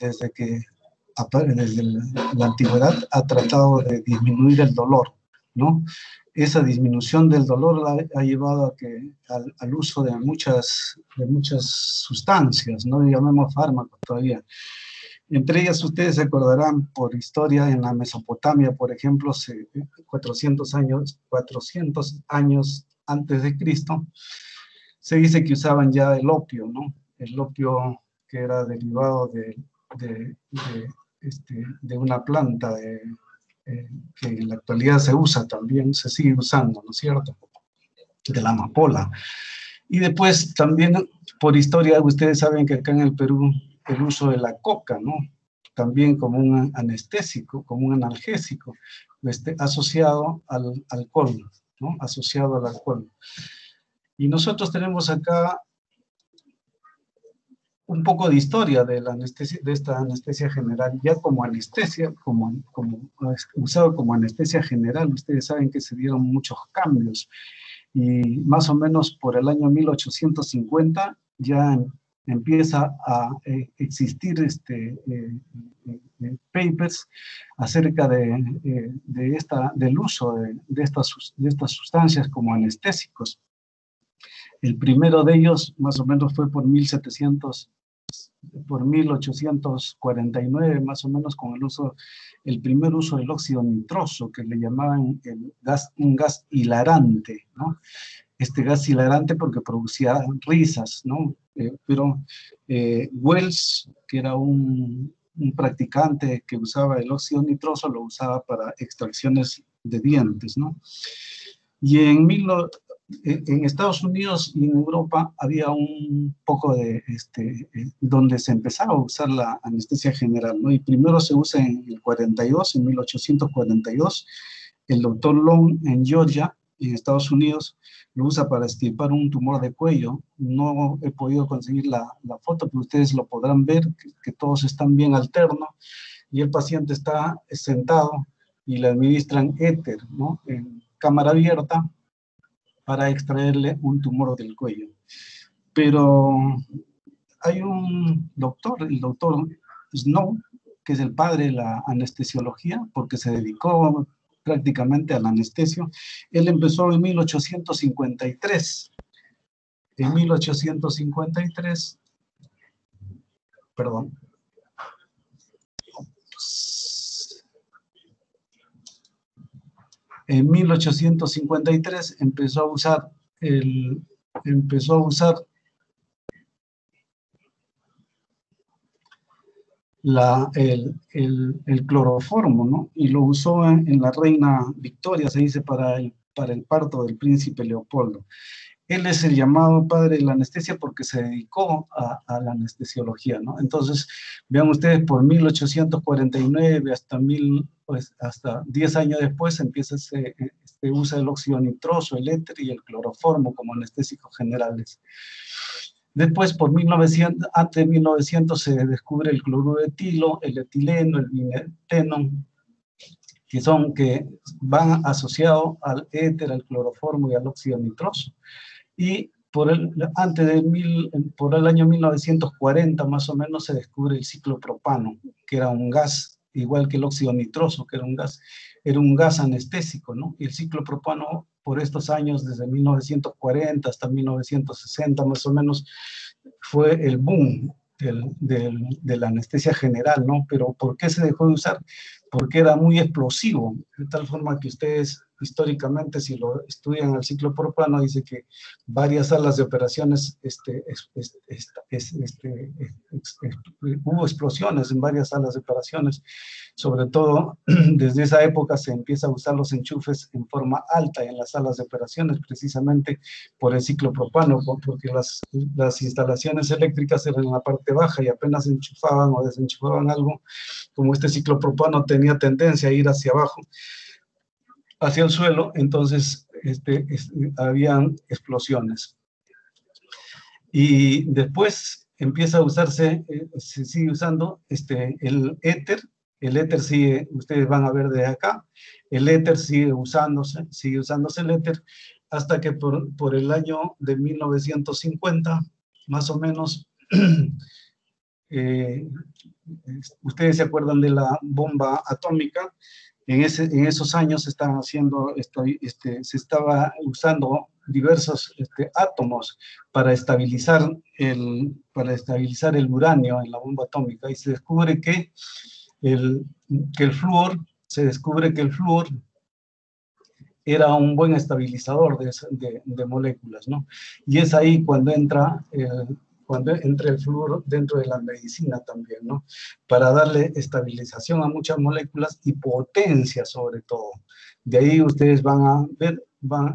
desde la antigüedad ha tratado de disminuir el dolor, ¿no? Esa disminución del dolor ha llevado al uso de muchas sustancias, no llamemos fármacos todavía. Entre ellas, ustedes se acordarán por historia, en la Mesopotamia, por ejemplo, 400 años antes de Cristo, se dice que usaban ya el opio, ¿no? El opio que era derivado de una planta que en la actualidad se usa también, se sigue usando, ¿no es cierto? De la amapola. Y después también, por historia, ustedes saben que acá en el Perú, el uso de la coca, ¿no? También como un anestésico, como un analgésico, asociado al alcohol, ¿no? Asociado al alcohol. Y nosotros tenemos acá un poco de historia de la anestesia, de esta anestesia general, ya como anestesia, usado como anestesia general. Ustedes saben que se dieron muchos cambios, y más o menos por el año 1850 ya empieza a existir papers acerca del uso de estas sustancias como anestésicos. El primero de ellos más o menos fue por 1849, más o menos, con el primer uso del óxido nitroso, que le llamaban un gas hilarante, ¿no? Este gas hilarante porque producía risas, ¿no? Pero Wells, que era un practicante que usaba el óxido nitroso, lo usaba para extracciones de dientes, ¿no? Y en Estados Unidos y en Europa había un poco donde se empezaba a usar la anestesia general, ¿no? Y primero se usa en el 42, en 1842, el doctor Long en Georgia, en Estados Unidos, lo usa para extirpar un tumor de cuello. No he podido conseguir la foto, pero ustedes lo podrán ver, que todos están bien alternos, y el paciente está sentado y le administran éter, ¿no? En cámara abierta, para extraerle un tumor del cuello. Pero hay un doctor, el doctor Snow, que es el padre de la anestesiología, porque se dedicó prácticamente al anestesio. Él empezó en 1853. En 1853, perdón, en 1853 empezó a usar el cloroformo, ¿no? Y lo usó en la reina Victoria, se dice, para el parto del príncipe Leopoldo. Él es el llamado padre de la anestesia porque se dedicó a la anestesiología, ¿no? Entonces, vean ustedes, por 1849 hasta 10 años después empieza se usa el óxido nitroso, el éter y el cloroformo como anestésicos generales. Después, antes de 1900, se descubre el cloruro de etilo, el etileno, el vineteno, que van asociados al éter, al cloroformo y al óxido nitroso. Y por el año 1940, más o menos, se descubre el ciclopropano, que era un gas, igual que el óxido nitroso, que era un gas anestésico, ¿no? Y el ciclopropano, por estos años, desde 1940 hasta 1960, más o menos, fue el boom de la anestesia general, ¿no? Pero ¿por qué se dejó de usar? Porque era muy explosivo, de tal forma que ustedes históricamente, si lo estudian al ciclopropano, dice que varias salas de operaciones, hubo explosiones en varias salas de operaciones. Sobre todo, desde esa época se empieza a usar los enchufes en forma alta en las salas de operaciones, precisamente por el ciclopropano, porque las instalaciones eléctricas eran en la parte baja y apenas enchufaban o desenchufaban algo, como este ciclopropano tenía tendencia a ir hacia abajo, hacia el suelo, entonces habían explosiones. Y después empieza a usarse, se sigue usando el éter. El éter sigue, ustedes van a ver de acá, el éter sigue usándose el éter, hasta que por el año de 1950, más o menos, ustedes se acuerdan de la bomba atómica. En esos años se estaba usando diversos átomos para estabilizar el uranio en la bomba atómica, y se descubre que el flúor, era un buen estabilizador de moléculas, ¿no? Y es ahí cuando entra el flúor dentro de la medicina también, ¿no? Para darle estabilización a muchas moléculas y potencia sobre todo. De ahí ustedes van a ver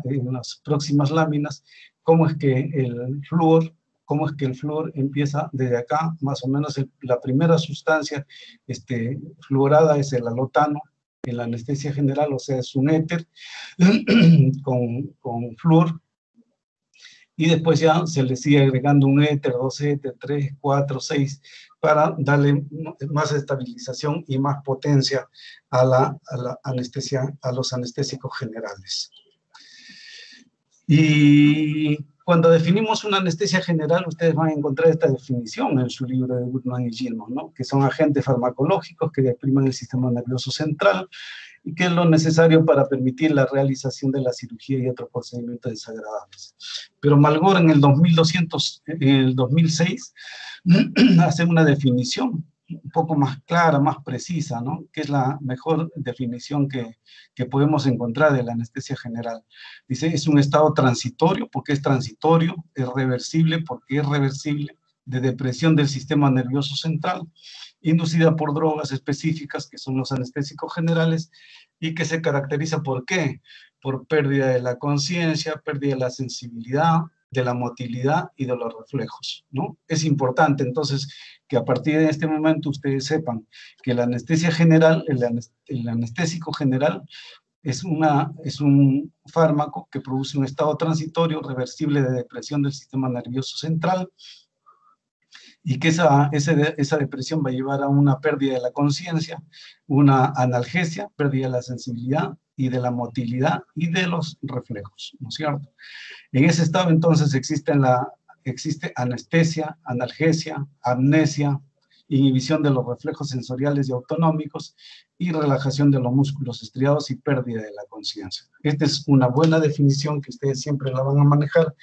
en las próximas láminas cómo es que el flúor empieza desde acá, más o menos la primera sustancia fluorada es el halotano en la anestesia general, o sea, es un éter con flúor, y después ya se le sigue agregando un éter, dos éter, 3, 4, 6, para darle más estabilización y más potencia a la anestesia, a los anestésicos generales. Y cuando definimos una anestesia general, ustedes van a encontrar esta definición en su libro de Goodman y Gilman, ¿no? Que son agentes farmacológicos que deprimen el sistema nervioso central y que es lo necesario para permitir la realización de la cirugía y otros procedimientos desagradables. Pero Malgore en el 2006 hace una definición un poco más clara, más precisa, ¿no? Que es la mejor definición que podemos encontrar de la anestesia general. Dice, es un estado transitorio, porque es transitorio, es reversible, porque es reversible, de depresión del sistema nervioso central, inducida por drogas específicas, que son los anestésicos generales, y que se caracteriza ¿por qué? Por pérdida de la conciencia, pérdida de la sensibilidad, de la motilidad y de los reflejos, ¿no? Es importante, entonces, que a partir de este momento ustedes sepan que la anestesia general, el anestésico general, es un fármaco que produce un estado transitorio reversible de depresión del sistema nervioso central, y que esa depresión va a llevar a una pérdida de la conciencia, una analgesia, pérdida de la sensibilidad y de la motilidad y de los reflejos, ¿no es cierto? En ese estado, entonces, existe anestesia, analgesia, amnesia, inhibición de los reflejos sensoriales y autonómicos, y relajación de los músculos estriados y pérdida de la conciencia. Esta es una buena definición que ustedes siempre la van a manejar,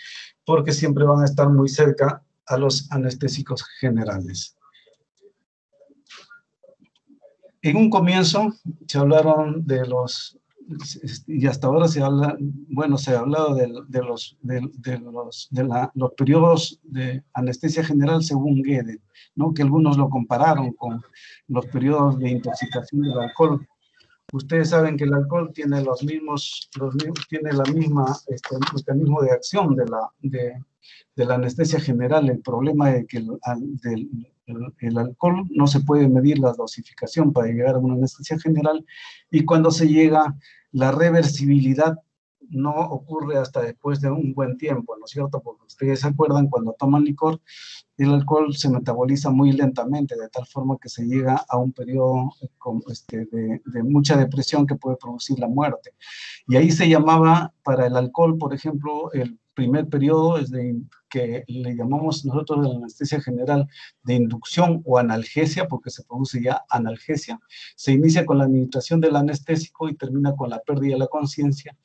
porque siempre van a estar muy cerca a los anestésicos generales. En un comienzo se hablaron de los, y hasta ahora se habla, bueno, se ha hablado de los periodos de anestesia general según Guede, ¿no? Que algunos lo compararon con los periodos de intoxicación del alcohol. Ustedes saben que el alcohol tiene tiene la misma mecanismo de acción de la anestesia general. El problema es que el alcohol no se puede medir la dosificación para llegar a una anestesia general, y cuando se llega, la reversibilidad no ocurre hasta después de un buen tiempo, ¿no es cierto? Porque ustedes se acuerdan, cuando toman licor, el alcohol se metaboliza muy lentamente, de tal forma que se llega a un periodo de mucha depresión que puede producir la muerte. Y ahí se llamaba, para el alcohol, por ejemplo, el primer periodo es que le llamamos nosotros de la anestesia general de inducción o analgesia, porque se produce ya analgesia. Se inicia con la administración del anestésico y termina con la pérdida de la conciencia,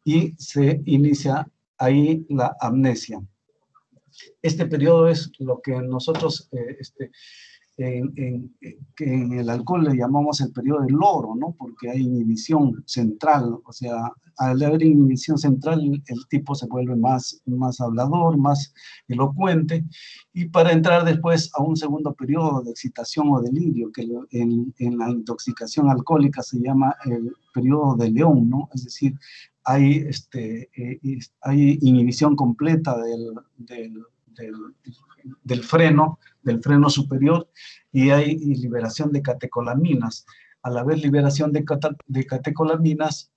y se inicia ahí la amnesia. Este periodo es lo que nosotros que en el alcohol le llamamos el periodo del loro, ¿no? Porque hay inhibición central, o sea, al haber inhibición central, el tipo se vuelve más hablador, más elocuente, y para entrar después a un segundo periodo de excitación o delirio, que en la intoxicación alcohólica se llama el periodo de león, ¿no? Es decir, hay inhibición completa del freno superior, y hay liberación de catecolaminas. Al haber liberación de catecolaminas,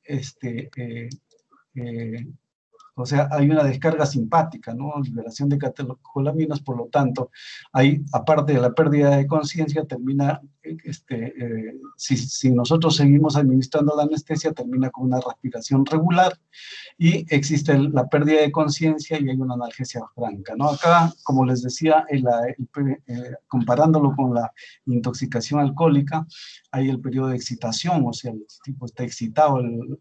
O sea, hay una descarga simpática, ¿no? Liberación de catecolaminas, por lo tanto, hay, aparte de la pérdida de conciencia, termina, si nosotros seguimos administrando la anestesia, termina con una respiración regular y existe la pérdida de conciencia y hay una analgesia franca, ¿no? Acá, como les decía, comparándolo con la intoxicación alcohólica, hay el periodo de excitación, o sea, el tipo está excitado, el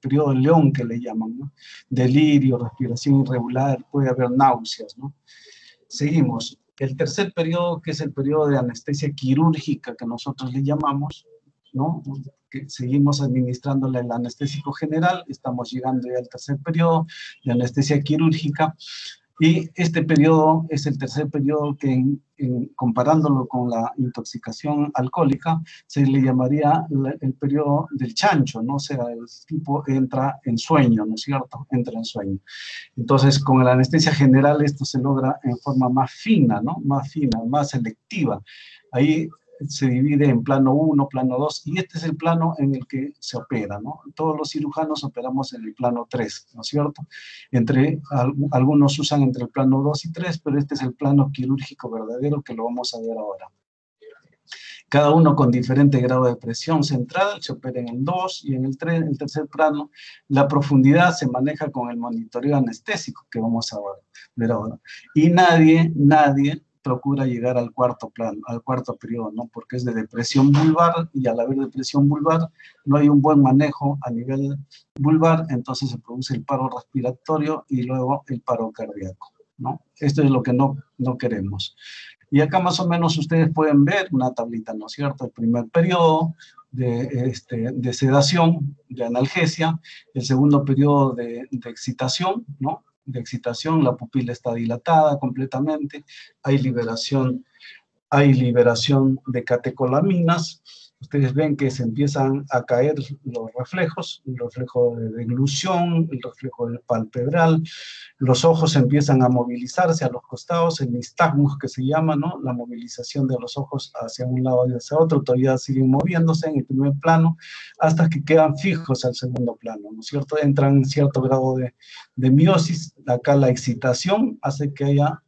periodo de León que le llaman, ¿no? Delirio, respiración irregular, puede haber náuseas, ¿no? Seguimos. El tercer periodo, que es el periodo de anestesia quirúrgica, que nosotros le llamamos, ¿no? Que seguimos administrándole el anestésico general, estamos llegando ya al tercer periodo de anestesia quirúrgica, y este periodo es el tercer periodo que, comparándolo con la intoxicación alcohólica, se le llamaría el periodo del chancho, ¿no? O sea, el tipo entra en sueño, ¿no es cierto? Entra en sueño. Entonces, con la anestesia general esto se logra en forma más fina, ¿no? Más fina, más selectiva. Ahí se divide en plano 1, plano 2, y este es el plano en el que se opera, ¿no? Todos los cirujanos operamos en el plano 3, ¿no es cierto? Algunos usan entre el plano 2 y 3, pero este es el plano quirúrgico verdadero que lo vamos a ver ahora. Cada uno con diferente grado de presión central, se opera en el 2 y en el tercer plano. La profundidad se maneja con el monitoreo anestésico que vamos a ver ahora. Y nadie procura llegar al cuarto plano, al cuarto periodo, ¿no? Porque es de depresión vulvar y al haber depresión vulvar no hay un buen manejo a nivel vulvar, entonces se produce el paro respiratorio y luego el paro cardíaco, ¿no? Esto es lo que no queremos. Y acá más o menos ustedes pueden ver una tablita, ¿no es cierto? El primer periodo de sedación, de analgesia, el segundo periodo de excitación, ¿no? De excitación, la pupila está dilatada completamente, hay liberación de catecolaminas. Ustedes ven que se empiezan a caer los reflejos, el reflejo de deglución, el reflejo del palpebral, los ojos empiezan a movilizarse a los costados, el nistagmus que se llama, ¿no? La movilización de los ojos hacia un lado y hacia otro, todavía siguen moviéndose en el primer plano, hasta que quedan fijos al segundo plano, ¿no es cierto? Entran en cierto grado de miosis, acá la excitación hace que haya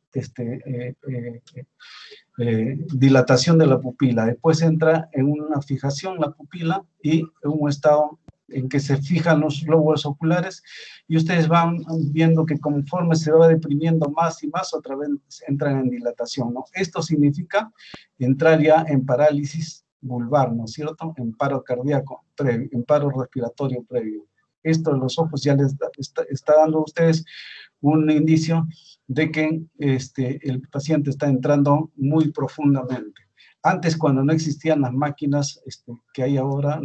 dilatación de la pupila, después entra en una fijación la pupila y en un estado en que se fijan los glóbulos oculares y ustedes van viendo que conforme se va deprimiendo más y más, otra vez entran en dilatación, ¿no? Esto significa entrar ya en parálisis vulvar, ¿no es cierto? En paro cardíaco previo, en paro respiratorio previo. Esto en los ojos ya les está dando a ustedes un indicio de que el paciente está entrando muy profundamente. Antes, cuando no existían las máquinas que hay ahora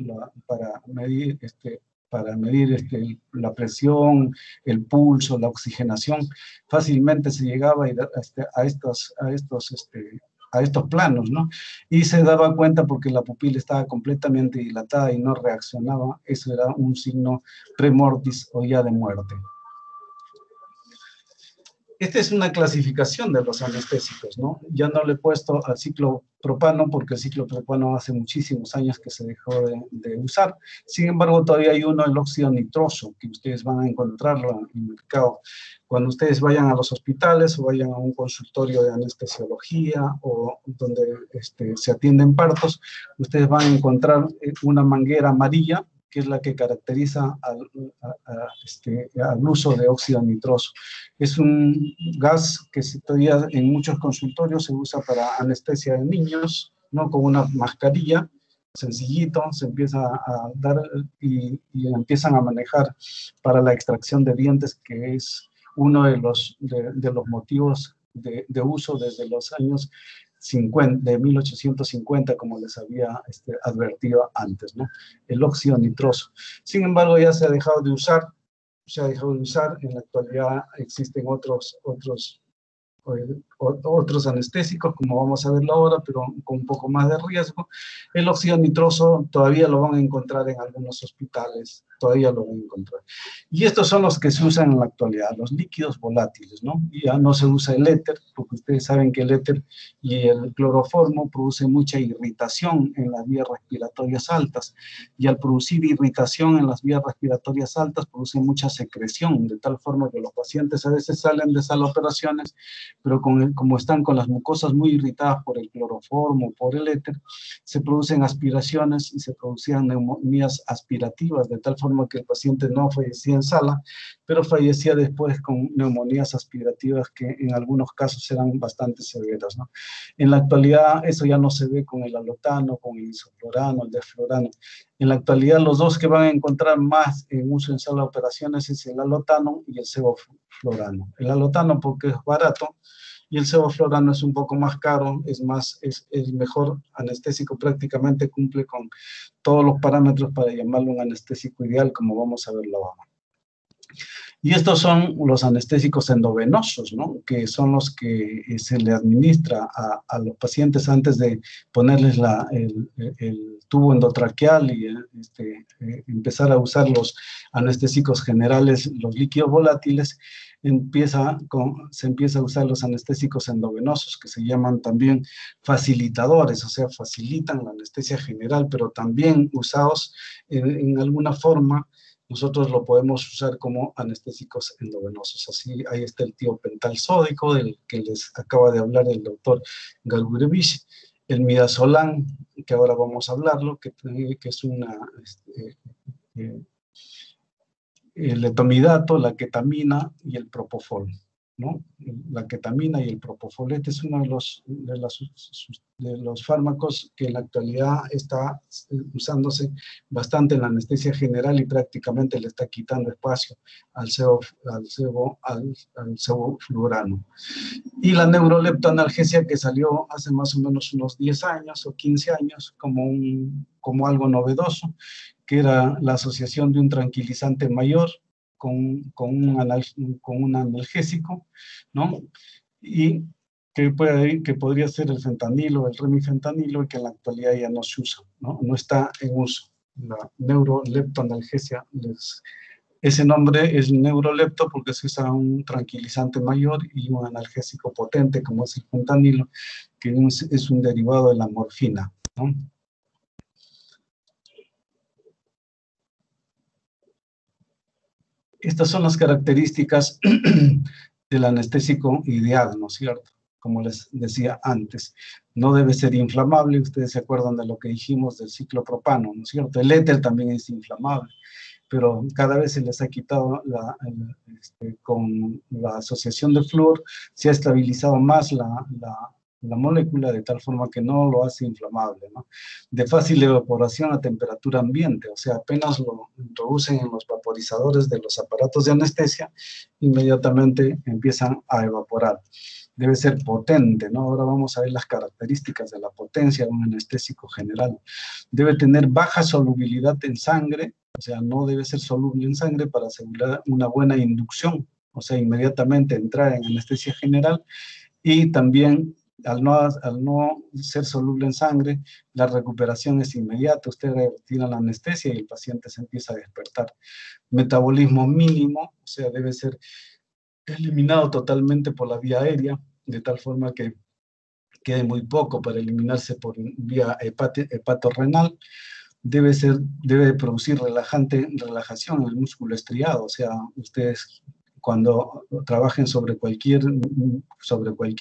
para medir, la presión, el pulso, la oxigenación, fácilmente se llegaba a estos planos, ¿no? Y se daba cuenta porque la pupila estaba completamente dilatada y no reaccionaba. Eso era un signo premortis o ya de muerte. Esta es una clasificación de los anestésicos, ¿no? Ya no le he puesto al ciclopropano porque el ciclopropano hace muchísimos años que se dejó de usar. Sin embargo, todavía hay uno, el óxido nitroso, que ustedes van a encontrarlo en el mercado. Cuando ustedes vayan a los hospitales o vayan a un consultorio de anestesiología o donde se atienden partos, ustedes van a encontrar una manguera amarilla, que es la que caracteriza al uso de óxido nitroso. Es un gas que todavía en muchos consultorios se usa para anestesia de niños, ¿no? Con una mascarilla, sencillito, se empieza a dar y empiezan a manejar para la extracción de dientes, que es uno de los motivos de uso desde los años 50, de 1850, como les había advertido antes, ¿no? El óxido nitroso. Sin embargo, ya se ha dejado de usar, en la actualidad existen otros otros anestésicos, como vamos a verlo ahora, pero con un poco más de riesgo. El óxido nitroso todavía lo van a encontrar en algunos hospitales, todavía lo van a encontrar. Y estos son los que se usan en la actualidad, los líquidos volátiles, ¿no? Y ya no se usa el éter, porque ustedes saben que el éter y el cloroformo producen mucha irritación en las vías respiratorias altas, y al producir irritación en las vías respiratorias altas, producen mucha secreción, de tal forma que los pacientes a veces salen de sala de operaciones, pero como están con las mucosas muy irritadas por el cloroformo, por el éter, se producen aspiraciones y se producían neumonías aspirativas, de tal forma que el paciente no fallecía en sala, pero fallecía después con neumonías aspirativas que en algunos casos eran bastante severas, ¿no? En la actualidad eso ya no se ve con el alotano, con el isoflurano, el desflurano. En la actualidad los dos que van a encontrar más en uso en sala de operaciones es el alotano y el sevoflurano. El alotano porque es barato, y el sevoflurano es un poco más caro, es el mejor anestésico, prácticamente cumple con todos los parámetros para llamarlo un anestésico ideal, como vamos a verlo ahora. Y estos son los anestésicos endovenosos, ¿no? Que son los que se le administra a los pacientes antes de ponerles el tubo endotraqueal y empezar a usar los anestésicos generales, los líquidos volátiles. Se empieza a usar los anestésicos endovenosos, que se llaman también facilitadores, o sea, facilitan la anestesia general, pero también usados en alguna forma. Nosotros lo podemos usar como anestésicos endovenosos. Así, ahí está el tiopental sódico, del que les acaba de hablar el doctor Galgurevich, el midazolam, que ahora vamos a hablarlo, que es el etomidato, la ketamina y el propofol, ¿no? La ketamina y el propofol. Este es uno de los fármacos que en la actualidad está usándose bastante en la anestesia general y prácticamente le está quitando espacio al sevoflurano. Y la neuroleptoanalgesia, que salió hace más o menos unos 10 años o 15 años como algo novedoso, que era la asociación de un tranquilizante mayor con un analgésico, ¿no? Y que podría ser el fentanilo, el remifentanilo, y que en la actualidad ya no se usa, ¿no? No está en uso. La neuroleptoanalgesia, ese nombre es neurolepto porque se usa un tranquilizante mayor y un analgésico potente, como es el fentanilo, que es un derivado de la morfina, ¿no? Estas son las características del anestésico ideal, ¿no es cierto? Como les decía antes, no debe ser inflamable. Ustedes se acuerdan de lo que dijimos del ciclopropano, ¿no es cierto? El éter también es inflamable, pero cada vez se les ha quitado, con la asociación de flúor, se ha estabilizado más la molécula de tal forma que no lo hace inflamable, ¿no? De fácil evaporación a temperatura ambiente, o sea, apenas lo introducen en los vaporizadores de los aparatos de anestesia, inmediatamente empiezan a evaporar. Debe ser potente, ¿no? Ahora vamos a ver las características de la potencia de un anestésico general. Debe tener baja solubilidad en sangre, o sea, no debe ser soluble en sangre para asegurar una buena inducción, o sea, inmediatamente entrar en anestesia general, y también al no ser soluble en sangre, la recuperación es inmediata. Usted retira la anestesia y el paciente se empieza a despertar. Metabolismo mínimo, o sea, debe ser eliminado totalmente por la vía aérea, de tal forma que quede muy poco para eliminarse por vía hepatorrenal. Debe producir relajación en el músculo estriado, o sea, ustedes cuando trabajen sobre cualquier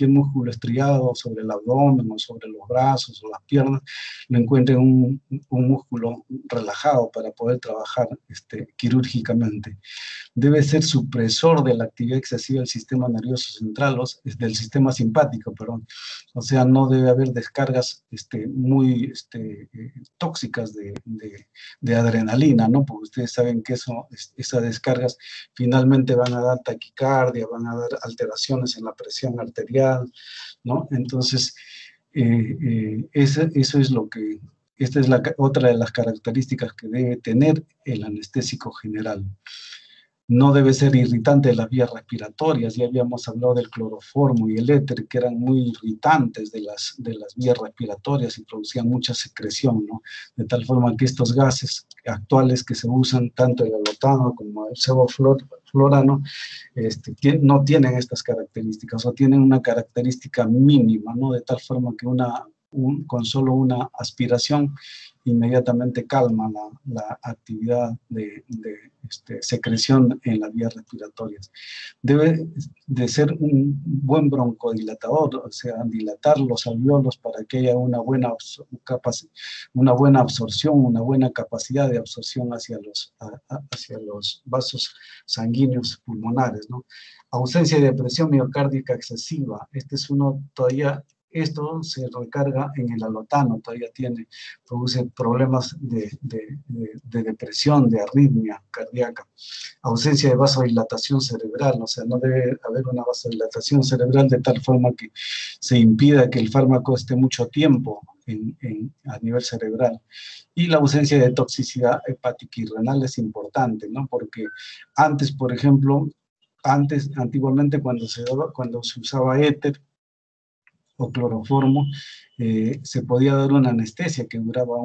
músculo estriado, sobre el abdomen o sobre los brazos o las piernas, lo encuentren un músculo relajado para poder trabajar quirúrgicamente. Debe ser supresor de la actividad excesiva del sistema nervioso central, del sistema simpático, perdón. O sea, no debe haber descargas muy tóxicas de adrenalina, ¿no? Porque ustedes saben que esas descargas finalmente van a dar taquicardia, van a dar alteraciones en la presión arterial, ¿no? Entonces, eso es lo que... Esta es otra de las características que debe tener el anestésico general. no debe ser irritante de las vías respiratorias. Ya habíamos hablado del cloroformo y el éter, que eran muy irritantes de las vías respiratorias y producían mucha secreción, ¿no? De tal forma que estos gases actuales que se usan, tanto el alotano como el sevoflurano, no tienen estas características o tienen una característica mínima, ¿no? De tal forma que con solo una aspiración inmediatamente calma la actividad de secreción en las vías respiratorias. Debe de ser un buen broncodilatador, o sea, dilatar los alveolos para que haya una buena absorción, una buena capacidad de absorción hacia los vasos sanguíneos pulmonares, ¿no? Ausencia de presión miocárdica excesiva. Este es uno todavía. Esto se recarga en el alotano, produce problemas de depresión, de arritmia cardíaca. Ausencia de vasodilatación cerebral, o sea, no debe haber una vasodilatación cerebral de tal forma que se impida que el fármaco esté mucho tiempo a nivel cerebral. Y la ausencia de toxicidad hepática y renal es importante, ¿no? Porque antes, por ejemplo, antiguamente cuando se usaba éter o cloroformo, se podía dar una anestesia que duraba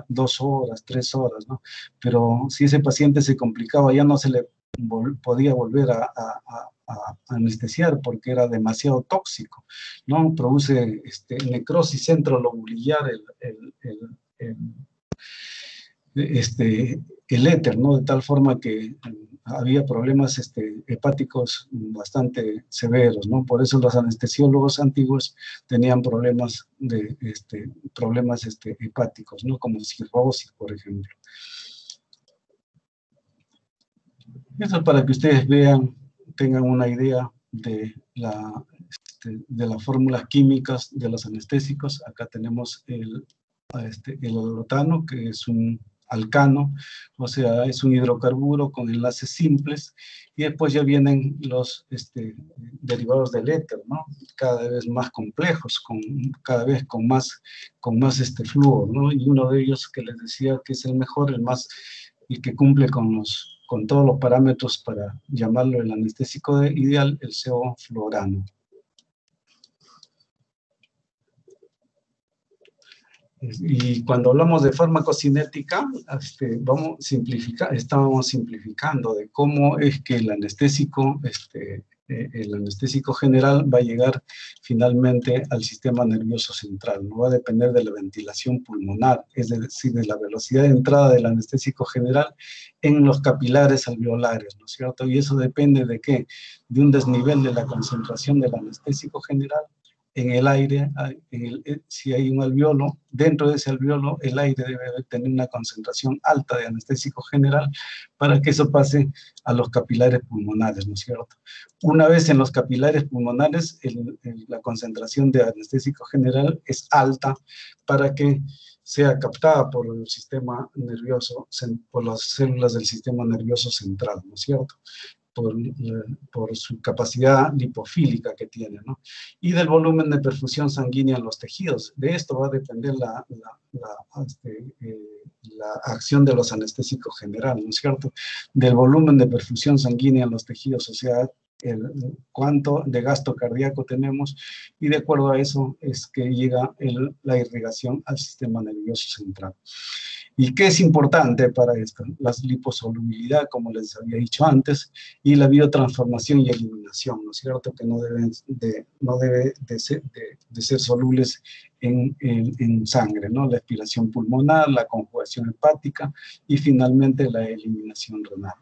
2 horas, 3 horas, ¿no? Pero si ese paciente se complicaba, ya no se le podía volver a anestesiar porque era demasiado tóxico, ¿no? Produce necrosis centrolobular el éter, ¿no? De tal forma que había problemas hepáticos bastante severos, ¿no? Por eso los anestesiólogos antiguos tenían problemas hepáticos, ¿no? Como cirrosis, por ejemplo. Eso es para que ustedes vean, tengan una idea de las fórmulas químicas de los anestésicos. Acá tenemos el alotano, que es un alcano, o sea, es un hidrocarburo con enlaces simples, y después ya vienen los derivados del éter, ¿no? Cada vez más complejos, cada vez con más flúor, ¿no? Y uno de ellos que les decía que es el mejor, y que cumple con todos los parámetros para llamarlo el anestésico ideal, el sevoflurano. Y cuando hablamos de farmacocinética, estábamos simplificando de cómo es que el anestésico general va a llegar finalmente al sistema nervioso central. No va a depender de la ventilación pulmonar, es decir, de la velocidad de entrada del anestésico general en los capilares alveolares, ¿no es cierto? Y eso depende de qué, de un desnivel de la concentración del anestésico general en el aire. Si hay un alveolo, dentro de ese alveolo el aire debe tener una concentración alta de anestésico general para que eso pase a los capilares pulmonares, ¿no es cierto? Una vez en los capilares pulmonares, la concentración de anestésico general es alta para que sea captada por el sistema nervioso, por las células del sistema nervioso central, ¿no es cierto? Por su capacidad lipofílica que tiene, ¿no? Y del volumen de perfusión sanguínea en los tejidos. De esto va a depender la acción de los anestésicos generales, ¿no es cierto? Del volumen de perfusión sanguínea en los tejidos, o sea, cuánto de gasto cardíaco tenemos, y de acuerdo a eso es que llega la irrigación al sistema nervioso central. ¿Y qué es importante para esto? La liposolubilidad, como les había dicho antes, y la biotransformación y eliminación, ¿no es cierto? Que no debe de ser solubles en sangre, ¿no? La aspiración pulmonar, la conjugación hepática y finalmente la eliminación renal.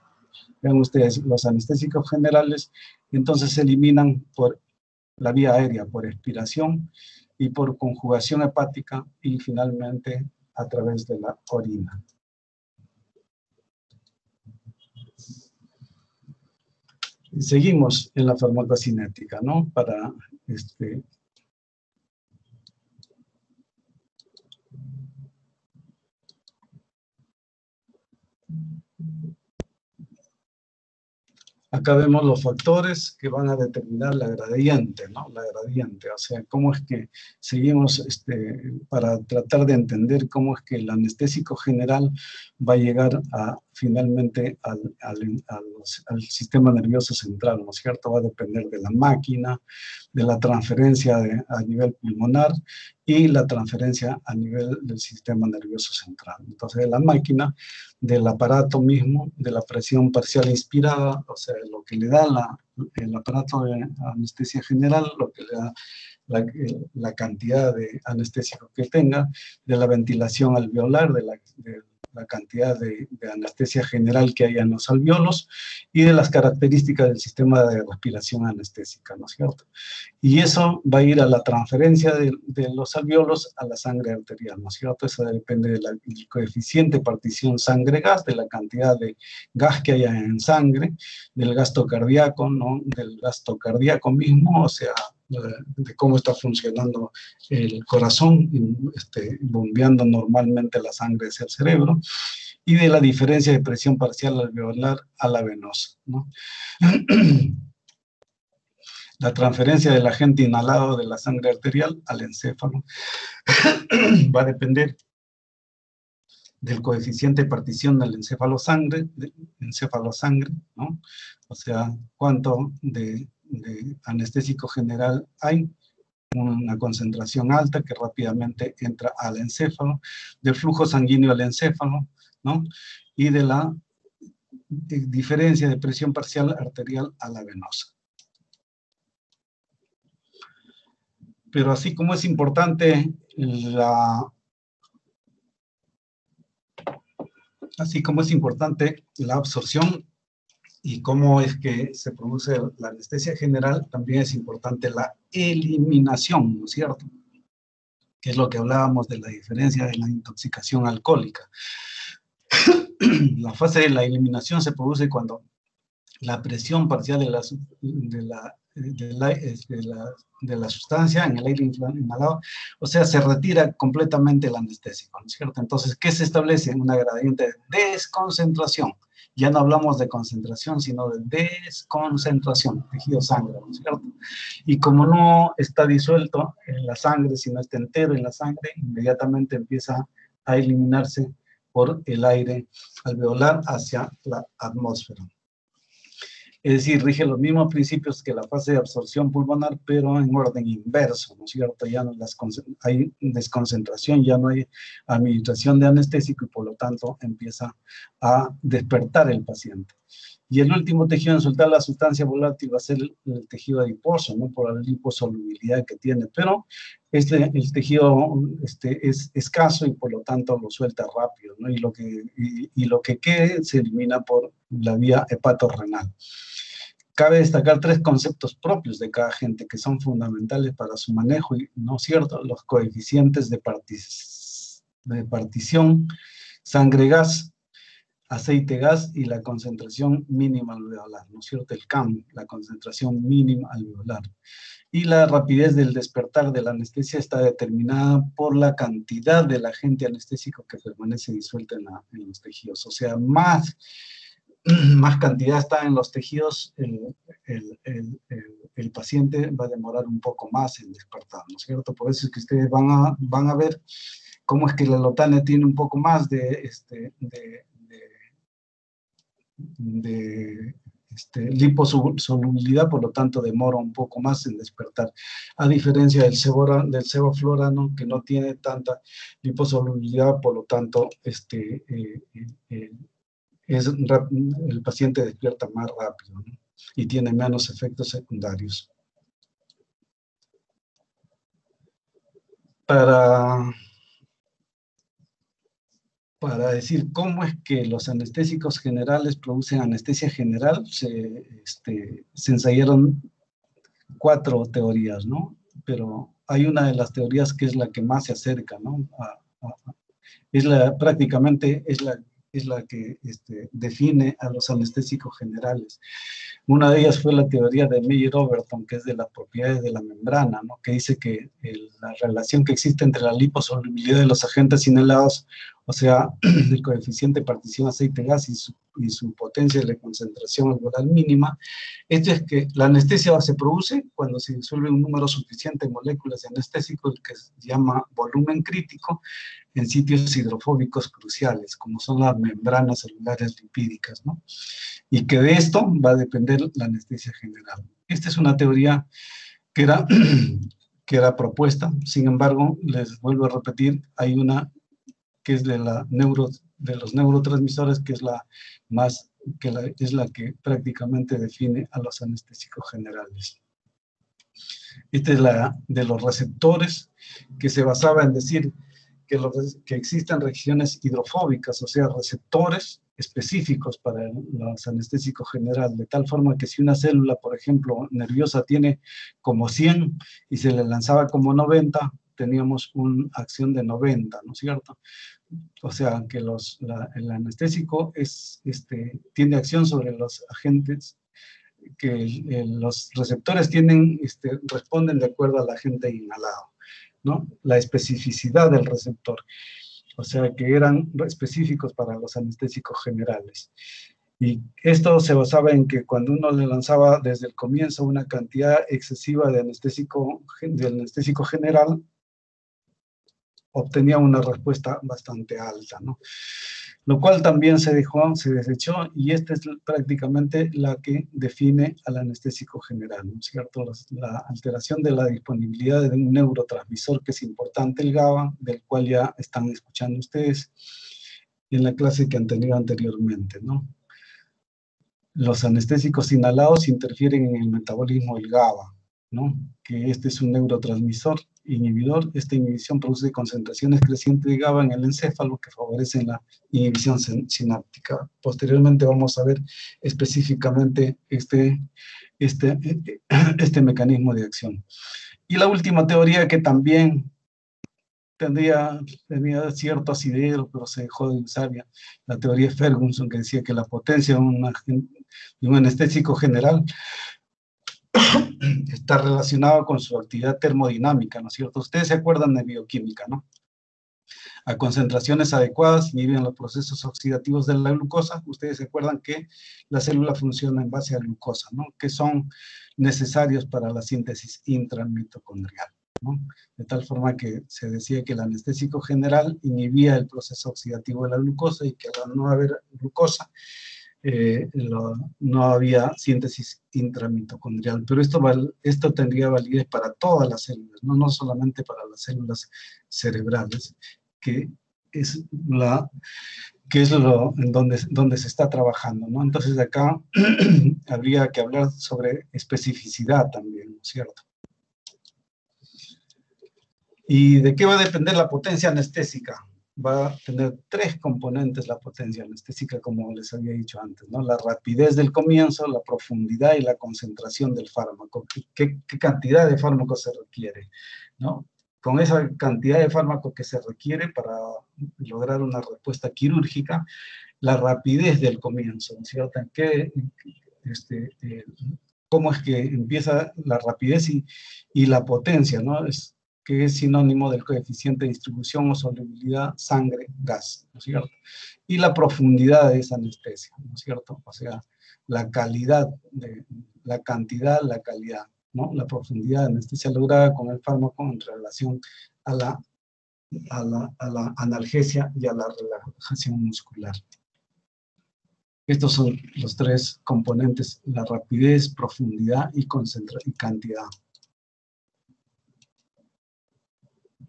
Vean ustedes, los anestésicos generales entonces se eliminan por la vía aérea, por expiración y por conjugación hepática, y finalmente a través de la orina. Y seguimos en la farmacocinética, ¿no? Para acá vemos los factores que van a determinar la gradiente, ¿no? La gradiente, o sea, cómo es que seguimos, para tratar de entender cómo es que el anestésico general va a llegar a finalmente al sistema nervioso central, ¿no es cierto? Va a depender de la máquina, de la transferencia a nivel pulmonar y la transferencia a nivel del sistema nervioso central. Entonces, de la máquina, del aparato mismo, de la presión parcial inspirada, o sea, lo que le da el aparato de anestesia general, lo que le da la cantidad de anestésico que tenga, de la ventilación alveolar, de la cantidad de anestesia general que haya en los alveolos y de las características del sistema de respiración anestésica, ¿no es cierto? Y eso va a ir a la transferencia de los alveolos a la sangre arterial, ¿no es cierto? Eso depende del coeficiente partición sangre-gas, de la cantidad de gas que haya en sangre, del gasto cardíaco, ¿no? Del gasto cardíaco mismo, o sea, de cómo está funcionando el corazón, bombeando normalmente la sangre hacia el cerebro, y de la diferencia de presión parcial alveolar a la venosa, ¿no? La transferencia del agente inhalado de la sangre arterial al encéfalo va a depender del coeficiente de partición del encéfalo-sangre, ¿no? O sea, cuánto de anestésico general hay, una concentración alta que rápidamente entra al encéfalo, del flujo sanguíneo al encéfalo, ¿no? Y de la diferencia de presión parcial arterial a la venosa. Pero así como es importante la absorción y cómo es que se produce la anestesia general, también es importante la eliminación, ¿no es cierto? Que es lo que hablábamos de la diferencia de la intoxicación alcohólica. La fase de la eliminación se produce cuando la presión parcial de la sustancia en el aire inhalado, o sea, se retira completamente el anestésico, ¿no es cierto? Entonces, ¿qué se establece? Una gradiente de desconcentración. Ya no hablamos de concentración, sino de desconcentración, tejido sangre, ¿no es cierto? Y como no está disuelto en la sangre, sino está entero en la sangre, inmediatamente empieza a eliminarse por el aire alveolar hacia la atmósfera. Es decir, rige los mismos principios que la fase de absorción pulmonar, pero en orden inverso, ¿no es cierto? Ya no hay desconcentración, ya no hay administración de anestésico y por lo tanto empieza a despertar el paciente. Y el último tejido en soltar la sustancia volátil va a ser el tejido adiposo, ¿no? Por la liposolubilidad que tiene, pero el tejido es escaso y por lo tanto lo suelta rápido, ¿no? Y lo que quede se elimina por la vía hepatorrenal. Cabe destacar 3 conceptos propios de cada agente que son fundamentales para su manejo, ¿no es cierto? Los coeficientes de partición, sangre-gas, aceite-gas y la concentración mínima alveolar, ¿no es cierto? El CAM, la concentración mínima alveolar. Y la rapidez del despertar de la anestesia está determinada por la cantidad del agente anestésico que permanece disuelto en los tejidos. O sea, más cantidad está en los tejidos, el paciente va a demorar un poco más en despertar, ¿no es cierto? Por eso es que ustedes van a ver cómo es que la lotane tiene un poco más de liposolubilidad, por lo tanto demora un poco más en despertar, a diferencia del sevoflurano, que no tiene tanta liposolubilidad, por lo tanto el paciente despierta más rápido, ¿no? Y tiene menos efectos secundarios. Para decir cómo es que los anestésicos generales producen anestesia general, se ensayaron 4 teorías, ¿no? Pero hay una de las teorías que es la que más se acerca, ¿no? Prácticamente es la que define a los anestésicos generales. Una de ellas fue la teoría de Meyer-Overton, que es de las propiedades de la membrana, ¿no? Que dice que la relación que existe entre la liposolubilidad de los agentes inhalados o sea, el coeficiente de partición aceite-gas y su potencia de concentración alveolar mínima. Esto es que la anestesia se produce cuando se disuelve un número suficiente de moléculas de anestésico, el que se llama volumen crítico, en sitios hidrofóbicos cruciales, como son las membranas celulares lipídicas, ¿no? Y que de esto va a depender la anestesia general. Esta es una teoría que era, que era propuesta, sin embargo, les vuelvo a repetir, hay una que es de los neurotransmisores, que es es la que prácticamente define a los anestésicos generales. Esta es la de los receptores, que se basaba en decir que existen regiones hidrofóbicas, o sea, receptores específicos para los anestésicos generales, de tal forma que si una célula, por ejemplo, nerviosa tiene como 100 y se le lanzaba como 90, teníamos una acción de 90, ¿no es cierto? O sea, que el anestésico tiene acción sobre los agentes, que los receptores responden de acuerdo al agente inhalado, ¿no? La especificidad del receptor, o sea, que eran específicos para los anestésicos generales. Y esto se basaba en que cuando uno le lanzaba desde el comienzo una cantidad excesiva de anestésico general, obtenía una respuesta bastante alta, ¿no? Lo cual también se desechó, y esta es prácticamente la que define al anestésico general, ¿no es cierto? La alteración de la disponibilidad de un neurotransmisor que es importante, el GABA, del cual ya están escuchando ustedes en la clase que han tenido anteriormente, ¿no? Los anestésicos inhalados interfieren en el metabolismo del GABA, ¿no? Que este es un neurotransmisor inhibidor. Esta inhibición produce concentraciones crecientes de GABA en el encéfalo que favorecen la inhibición sináptica. Posteriormente vamos a ver específicamente este mecanismo de acción. Y la última teoría, que también tenía cierto asidero, pero se dejó de usar, la teoría de Ferguson, que decía que la potencia de un anestésico general está relacionado con su actividad termodinámica, ¿no es cierto? Ustedes se acuerdan de bioquímica, ¿no? A concentraciones adecuadas inhiben los procesos oxidativos de la glucosa. Ustedes se acuerdan que la célula funciona en base a glucosa, ¿no? Que son necesarios para la síntesis intramitocondrial, ¿no? De tal forma que se decía que el anestésico general inhibía el proceso oxidativo de la glucosa, y que al no haber glucosa, no había síntesis intramitocondrial. Pero esto tendría validez para todas las células, no solamente para las células cerebrales, que es en donde se está trabajando, ¿no? Entonces acá habría que hablar sobre especificidad también, ¿no es cierto? ¿Y de qué va a depender la potencia anestésica? Va a tener tres componentes la potencia anestésica, como les había dicho antes, ¿no? La rapidez del comienzo, la profundidad y la concentración del fármaco. ¿Qué cantidad de fármaco se requiere, ¿no? Con esa cantidad de fármaco que se requiere para lograr una respuesta quirúrgica, la rapidez del comienzo, ¿no es cierto? ¿Cómo es que empieza la rapidez y la potencia, ¿no? Que es sinónimo del coeficiente de distribución o solubilidad sangre-gas, ¿no es cierto? Y la profundidad de esa anestesia, ¿no es cierto? O sea, la calidad, la cantidad, la calidad, ¿no? La profundidad de anestesia lograda con el fármaco en relación a la analgesia y a la relajación muscular. Estos son los tres componentes: la rapidez, profundidad y cantidad.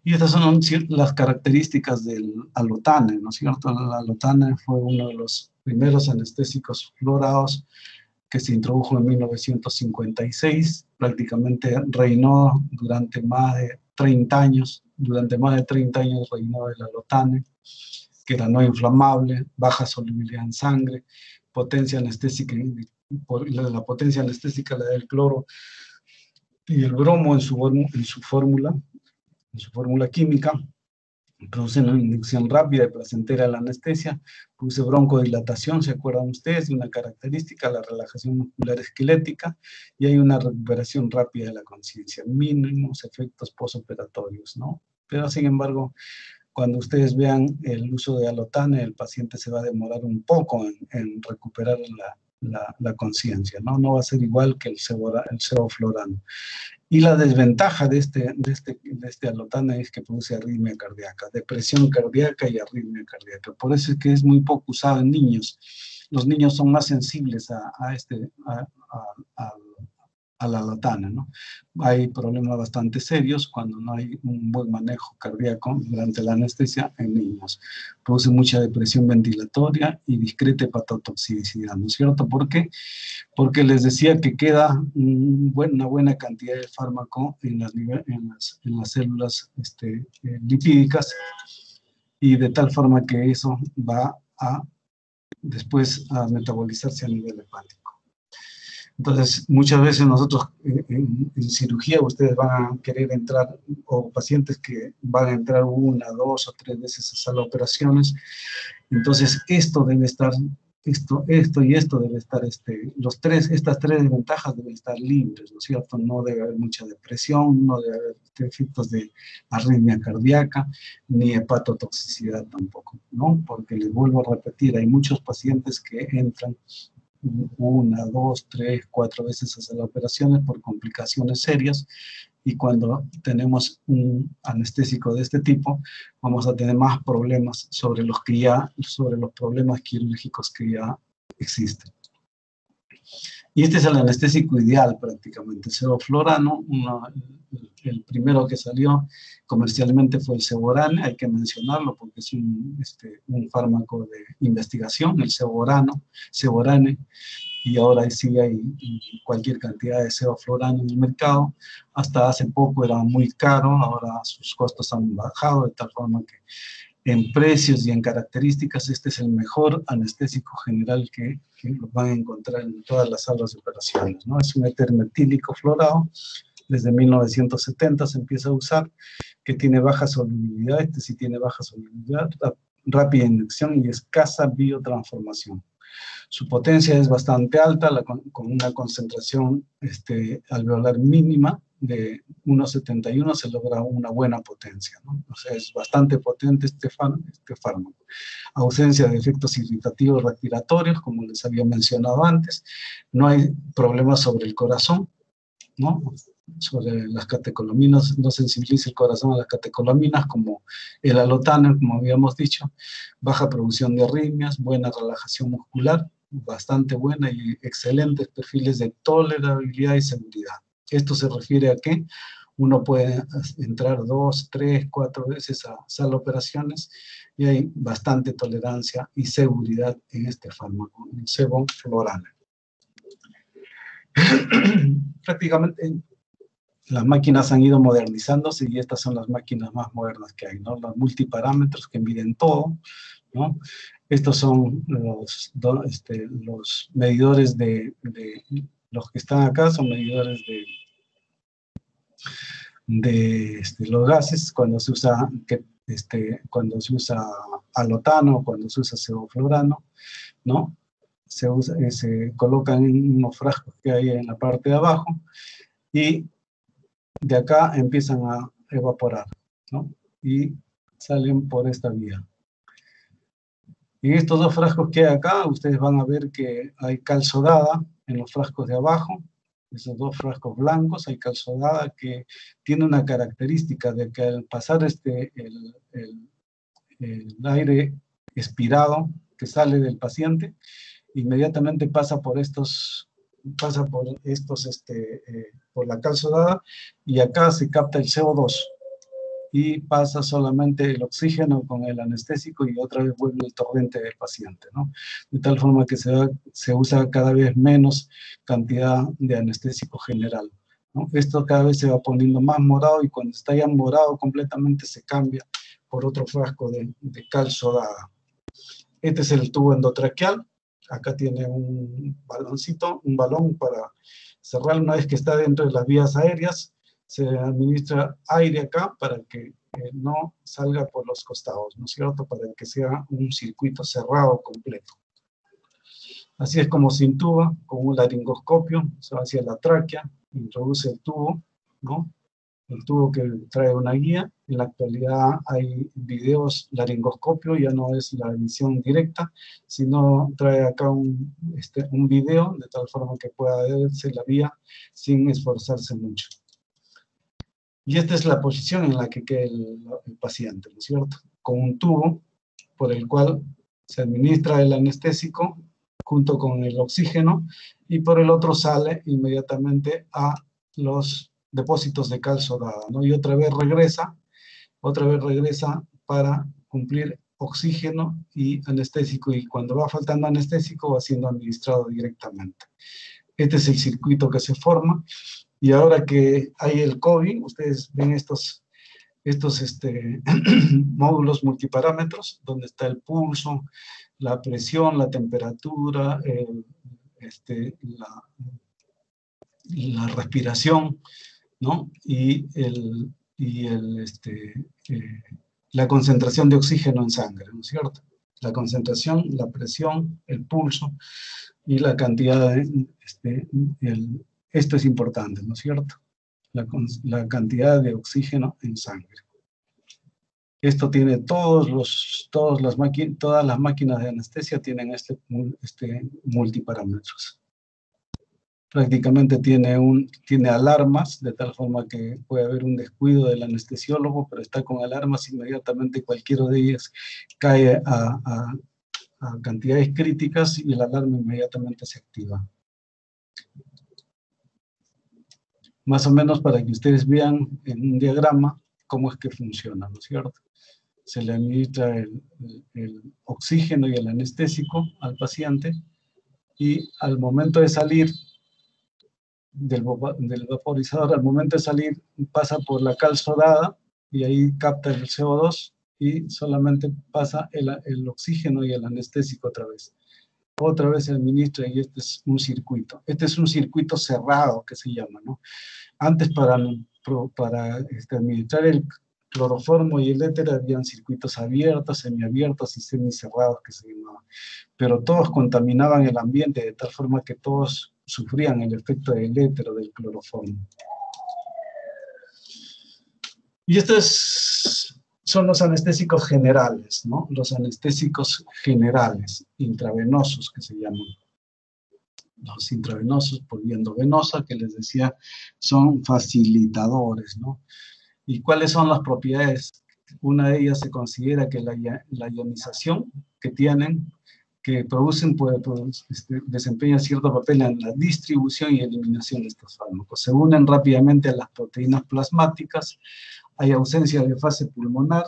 Y estas son las características del alotane, ¿no es cierto? El alotane fue uno de los primeros anestésicos fluorados que se introdujo en 1956. Prácticamente reinó durante más de 30 años. Durante más de 30 años reinó el alotane, que era no inflamable, baja solubilidad en sangre, potencia anestésica, la potencia anestésica la del cloro y el bromo en su fórmula química, produce una inducción rápida y placentera de la anestesia, produce broncodilatación, ¿se acuerdan ustedes? De una característica, la relajación muscular esquelética, y hay una recuperación rápida de la conciencia, mínimos efectos postoperatorios, ¿no? Pero sin embargo, cuando ustedes vean el uso de alotane, el paciente se va a demorar un poco en recuperar la conciencia, ¿no? No va a ser igual que el sevoflurano. Y la desventaja de este alotane es que produce arritmia cardíaca, depresión cardíaca y arritmia cardíaca. Por eso es que es muy poco usado en niños. Los niños son más sensibles a la alotane, ¿no? Hay problemas bastante serios cuando no hay un buen manejo cardíaco durante la anestesia en niños. Produce mucha depresión ventilatoria y discreta hepatotoxicidad, ¿no es cierto? ¿Por qué? Porque les decía que queda una buena cantidad de fármaco en las células lipídicas, y de tal forma que eso va después a metabolizarse a nivel hepático. Entonces, muchas veces nosotros en cirugía ustedes van a querer entrar, o pacientes que van a entrar 1, 2 o 3 veces a sala de operaciones. Entonces, esto debe estar, esto y esto debe estar, estas tres desventajas deben estar libres, ¿no es cierto? No debe haber mucha depresión, no debe haber efectos de arritmia cardíaca, ni hepatotoxicidad tampoco, ¿no? Porque les vuelvo a repetir, hay muchos pacientes que entran 1, 2, 3, 4 veces a las operaciones por complicaciones serias, y cuando tenemos un anestésico de este tipo, vamos a tener más problemas sobre los problemas quirúrgicos que ya existen. Y este es el anestésico ideal prácticamente, sevoflurano. El primero que salió comercialmente fue el Sevorane, hay que mencionarlo porque es un fármaco de investigación, el Sevorane, y ahora sí hay cualquier cantidad de sevoflurano en el mercado. Hasta hace poco era muy caro, ahora sus costos han bajado, de tal forma que en precios y en características este es el mejor anestésico general que lo van a encontrar en todas las salas de operaciones, ¿no? Es un éter metílico fluorado, desde 1970 se empieza a usar, que tiene baja solubilidad, sí tiene baja solubilidad, rápida inyección y escasa biotransformación. Su potencia es bastante alta, con una concentración alveolar mínima de 1,71 se logra una buena potencia, ¿no? O sea, es bastante potente este fármaco. Ausencia de efectos irritativos respiratorios, como les había mencionado antes. No hay problemas sobre el corazón, ¿no? Sobre las catecolaminas, no sensibiliza el corazón a las catecolaminas como el alotane, como habíamos dicho. Baja producción de arritmias, buena relajación muscular, bastante buena, y excelentes perfiles de tolerabilidad y seguridad. Esto se refiere a que uno puede entrar 2, 3, 4 veces a sala de operaciones y hay bastante tolerancia y seguridad en este fármaco, el sevoflurane. Prácticamente las máquinas han ido modernizándose y estas son las máquinas más modernas que hay, ¿no? Los multiparámetros que miden todo, ¿no? Estos son los medidores los que están acá son medidores de los gases cuando se usa alotano, cuando se usa sevoflurano, ¿no? Se colocan en unos frascos que hay en la parte de abajo y de acá empiezan a evaporar, ¿no? Y salen por esta vía. En estos dos frascos que hay acá, ustedes van a ver que hay cal sodada en los frascos de abajo. Esos dos frascos blancos, hay cal sodada que tiene una característica de que al pasar el aire expirado que sale del paciente, inmediatamente pasa por la cal sodada, y acá se capta el CO2 y pasa solamente el oxígeno con el anestésico y otra vez vuelve el torrente del paciente, ¿no? De tal forma que se usa cada vez menos cantidad de anestésico general, ¿no? Esto cada vez se va poniendo más morado y cuando está ya morado completamente se cambia por otro frasco de cal sodada. Este es el tubo endotraqueal. Acá tiene un baloncito, un balón para cerrar. Una vez que está dentro de las vías aéreas, se administra aire acá para que no salga por los costados, ¿no es cierto? Para que sea un circuito cerrado completo. Así es como se intuba con un laringoscopio, se va hacia la tráquea, introduce el tubo, ¿no? el tubo que trae una guía. En la actualidad hay videos laringoscopio, ya no es la emisión directa, sino trae acá un video, de tal forma que pueda verse la vía sin esforzarse mucho. Y esta es la posición en la que queda el paciente, ¿no es cierto? Con un tubo por el cual se administra el anestésico junto con el oxígeno, y por el otro sale inmediatamente a los depósitos de cal sodada, ¿no? Y otra vez regresa para cumplir oxígeno y anestésico, y cuando va faltando anestésico va siendo administrado directamente. Este es el circuito que se forma, y ahora que hay el COVID, ustedes ven estos módulos multiparámetros, donde está el pulso, la presión, la temperatura, la respiración, ¿no? Y la concentración de oxígeno en sangre, ¿no es cierto? La concentración, la presión, el pulso y la cantidad de... esto es importante, ¿no es cierto? La cantidad de oxígeno en sangre. Esto tiene todas las máquinas de anestesia tienen multiparámetros. Prácticamente tiene alarmas, de tal forma que puede haber un descuido del anestesiólogo, pero está con alarmas, inmediatamente cualquiera de ellas cae a cantidades críticas y el alarma inmediatamente se activa. Más o menos para que ustedes vean en un diagrama cómo es que funciona, ¿no es cierto? Se le administra el oxígeno y el anestésico al paciente, y al momento de salir del vaporizador, al momento de salir pasa por la cal sodada y ahí capta el CO2 y solamente pasa el oxígeno y el anestésico otra vez. Otra vez se administra, y este es un circuito. Este es un circuito cerrado que se llama, ¿no? Antes para administrar el cloroformo y el éter habían circuitos abiertos, semiabiertos y semicerrados que se llamaban. Pero todos contaminaban el ambiente de tal forma que todos sufrían el efecto del éter o del cloroformo. Y estos son los anestésicos generales, ¿no? Los anestésicos generales, intravenosos que se llaman. Los intravenosos por vía endovenosa, que les decía, son facilitadores, ¿no? ¿Y cuáles son las propiedades? Una de ellas se considera que la ionización que tienen, que producen, desempeñan cierto papel en la distribución y eliminación de estos fármacos. Se unen rápidamente a las proteínas plasmáticas, hay ausencia de fase pulmonar,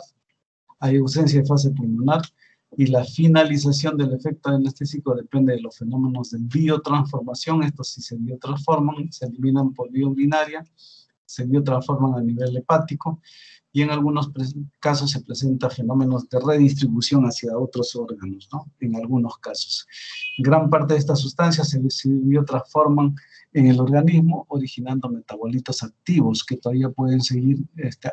y la finalización del efecto anestésico depende de los fenómenos de biotransformación. Estos, si se biotransforman, se eliminan por vía urinaria, se biotransforman a nivel hepático, y en algunos casos se presentan fenómenos de redistribución hacia otros órganos, ¿no? En algunos casos. Gran parte de estas sustancias se biotransforman en el organismo, originando metabolitos activos que todavía pueden seguir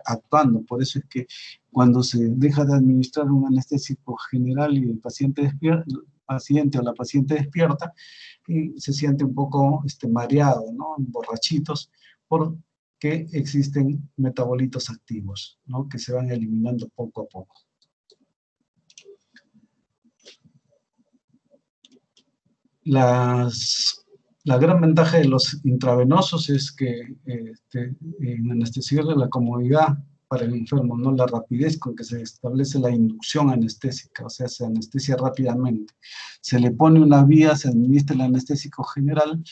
actuando. Por eso es que cuando se deja de administrar un anestésico general y el paciente o la paciente despierta, y se siente un poco mareado, ¿no? Borrachitos, porque existen metabolitos activos, ¿no? Que se van eliminando poco a poco. La gran ventaja de los intravenosos es que en anestesia de la comodidad para el enfermo, no la rapidez con que se establece la inducción anestésica, o sea, se anestesia rápidamente. Se le pone una vía, se administra el anestésico general,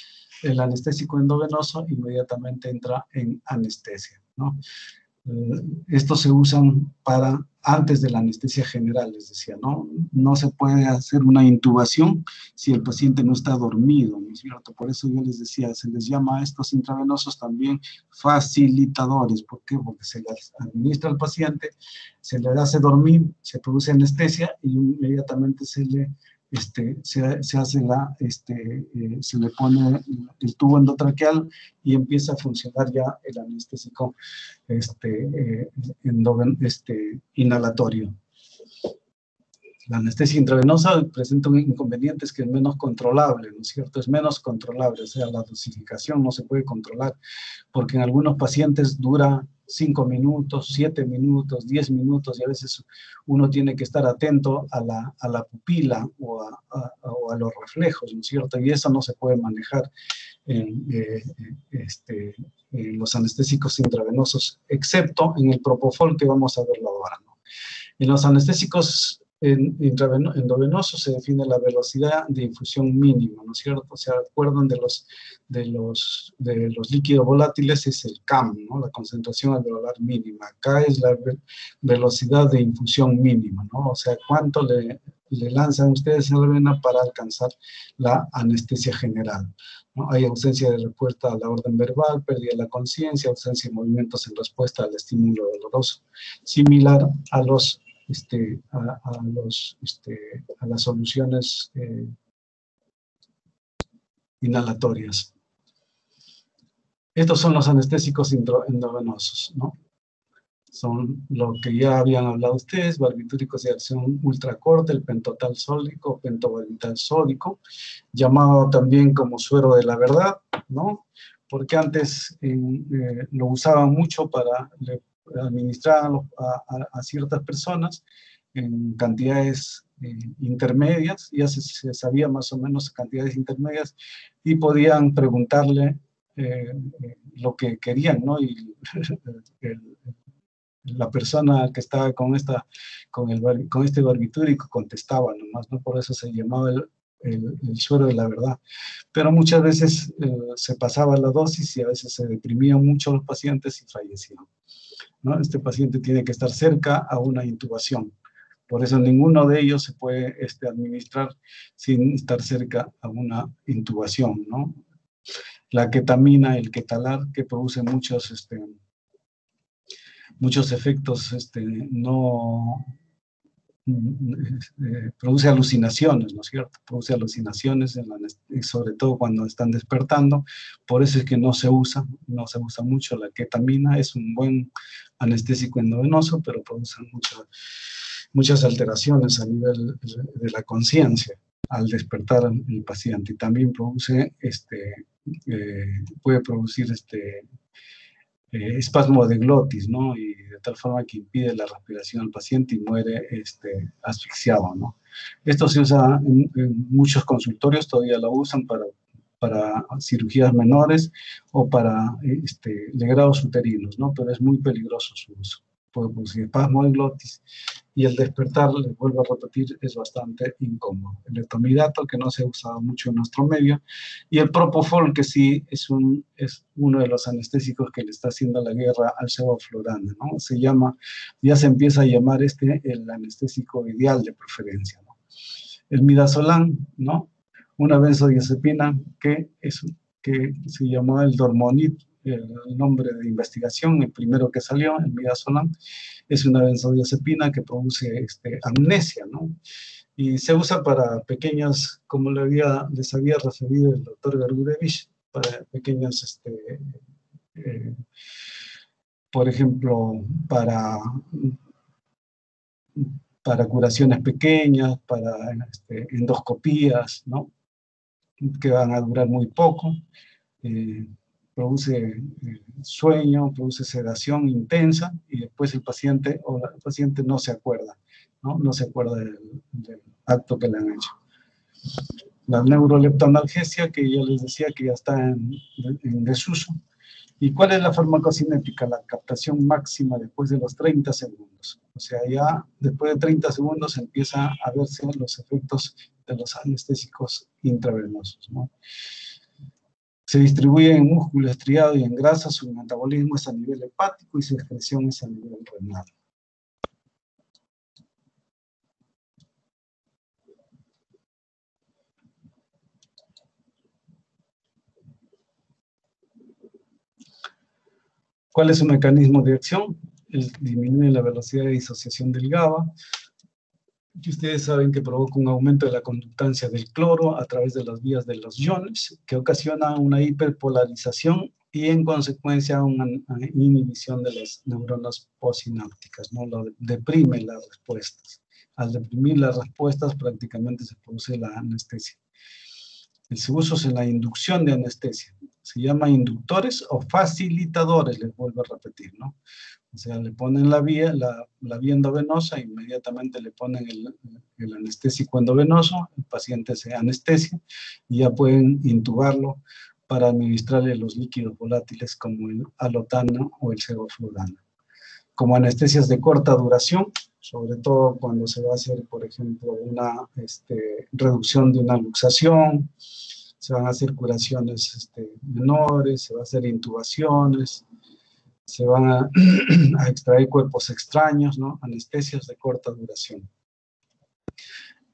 el anestésico endovenoso inmediatamente entra en anestesia, ¿no? Estos se usan antes de la anestesia general, les decía, ¿no? No se puede hacer una intubación si el paciente no está dormido, ¿no es cierto? Por eso yo les decía, se les llama a estos intravenosos también facilitadores. ¿Por qué? Porque se les administra al paciente, se le hace dormir, se produce anestesia y inmediatamente se le le pone el tubo endotraqueal y empieza a funcionar ya el anestésico inhalatorio. La anestesia intravenosa presenta un inconveniente, es que es menos controlable, ¿no es cierto? Es menos controlable, o sea, la dosificación no se puede controlar, porque en algunos pacientes dura 5 minutos, 7 minutos, 10 minutos, y a veces uno tiene que estar atento a la pupila o a los reflejos, ¿no es cierto? Y eso no se puede manejar en los anestésicos intravenosos, excepto en el propofol, que vamos a verlo ahora, ¿no? En los anestésicos endovenosos se define la velocidad de infusión mínima, ¿no es cierto? ¿Se acuerdan de los líquidos volátiles? Es el CAM, ¿no? La concentración alveolar mínima. Acá es la velocidad de infusión mínima, ¿no? O sea, cuánto le lanzan ustedes en la vena para alcanzar la anestesia general, ¿no? Hay ausencia de respuesta a la orden verbal, pérdida de la conciencia, ausencia de movimientos en respuesta al estímulo doloroso, similar a las soluciones inhalatorias. Estos son los anestésicos endovenosos, ¿no? Son lo que ya habían hablado ustedes: barbitúricos de acción ultracorta, el pentotal sódico, pentobarbital sódico, llamado también como suero de la verdad, ¿no? Porque antes lo usaban mucho para administrar a ciertas personas en cantidades intermedias. Ya se sabía más o menos cantidades intermedias y podían preguntarle lo que querían, ¿no? Y la persona que estaba con este barbitúrico contestaba nomás, ¿no? Por eso se llamaba el suero de la verdad. Pero muchas veces se pasaba la dosis y a veces se deprimían mucho los pacientes y fallecían, ¿no? Este paciente tiene que estar cerca a una intubación. Por eso ninguno de ellos se puede administrar sin estar cerca a una intubación, ¿no? La ketamina, el ketalar, que produce muchos efectos, produce alucinaciones, ¿no es cierto? Produce alucinaciones, sobre todo cuando están despertando. Por eso es que no se usa mucho la ketamina. Es un buen anestésico endovenoso, pero produce muchas alteraciones a nivel de la conciencia al despertar el paciente. Y también puede producir espasmo de glotis, ¿no? Y de tal forma que impide la respiración al paciente y muere asfixiado, ¿no? Esto se usa en muchos consultorios, todavía lo usan para cirugías menores o para legrados uterinos, ¿no? Pero es muy peligroso su uso. Puede producir espasmo de glotis y el despertar, les vuelvo a repetir, es bastante incómodo. El etomidato, que no se ha usado mucho en nuestro medio, y el propofol, que sí es uno de los anestésicos que le está haciendo la guerra al sevoflurana, ¿no? Ya se empieza a llamar el anestésico ideal de preferencia, ¿no? El midazolam, ¿no? Una benzodiazepina que se llamó el Dormonit, el nombre de investigación, el primero que salió, el midazolam, es una benzodiazepina que produce amnesia, ¿no? Y se usa para pequeñas, como les había referido el doctor Gargurevich, para pequeñas, por ejemplo, para curaciones pequeñas, para endoscopías, ¿no? Que van a durar muy poco. Produce sueño, produce sedación intensa, y después el paciente no se acuerda, ¿no? No se acuerda del acto que le han hecho. La neuroleptoanalgesia, que ya les decía que ya está en desuso. ¿Y cuál es la farmacocinética? La captación máxima después de los 30 segundos. O sea, ya después de 30 segundos empieza a verse los efectos de los anestésicos intravenosos, ¿no? Se distribuye en músculo estriado y en grasa, su metabolismo es a nivel hepático y su excreción es a nivel renal. ¿Cuál es su mecanismo de acción? Disminuye la velocidad de disociación del GABA, que ustedes saben que provoca un aumento de la conductancia del cloro a través de las vías de los iones, que ocasiona una hiperpolarización y en consecuencia una inhibición de las neuronas postsinápticas, ¿no? Lo deprime las respuestas. Al deprimir las respuestas prácticamente se produce la anestesia. su uso es en la inducción de anestesia. Se llama inductores o facilitadores, les vuelvo a repetir, ¿no? O sea, le ponen la vía endovenosa, inmediatamente le ponen el anestésico endovenoso, el paciente se anestesia y ya pueden intubarlo para administrarle los líquidos volátiles como el alotano o el sevoflurano. Como anestesias de corta duración, sobre todo cuando se va a hacer, por ejemplo, una reducción de una luxación, se van a hacer curaciones menores, se van a hacer intubaciones, se van a extraer cuerpos extraños, ¿no? Anestesias de corta duración.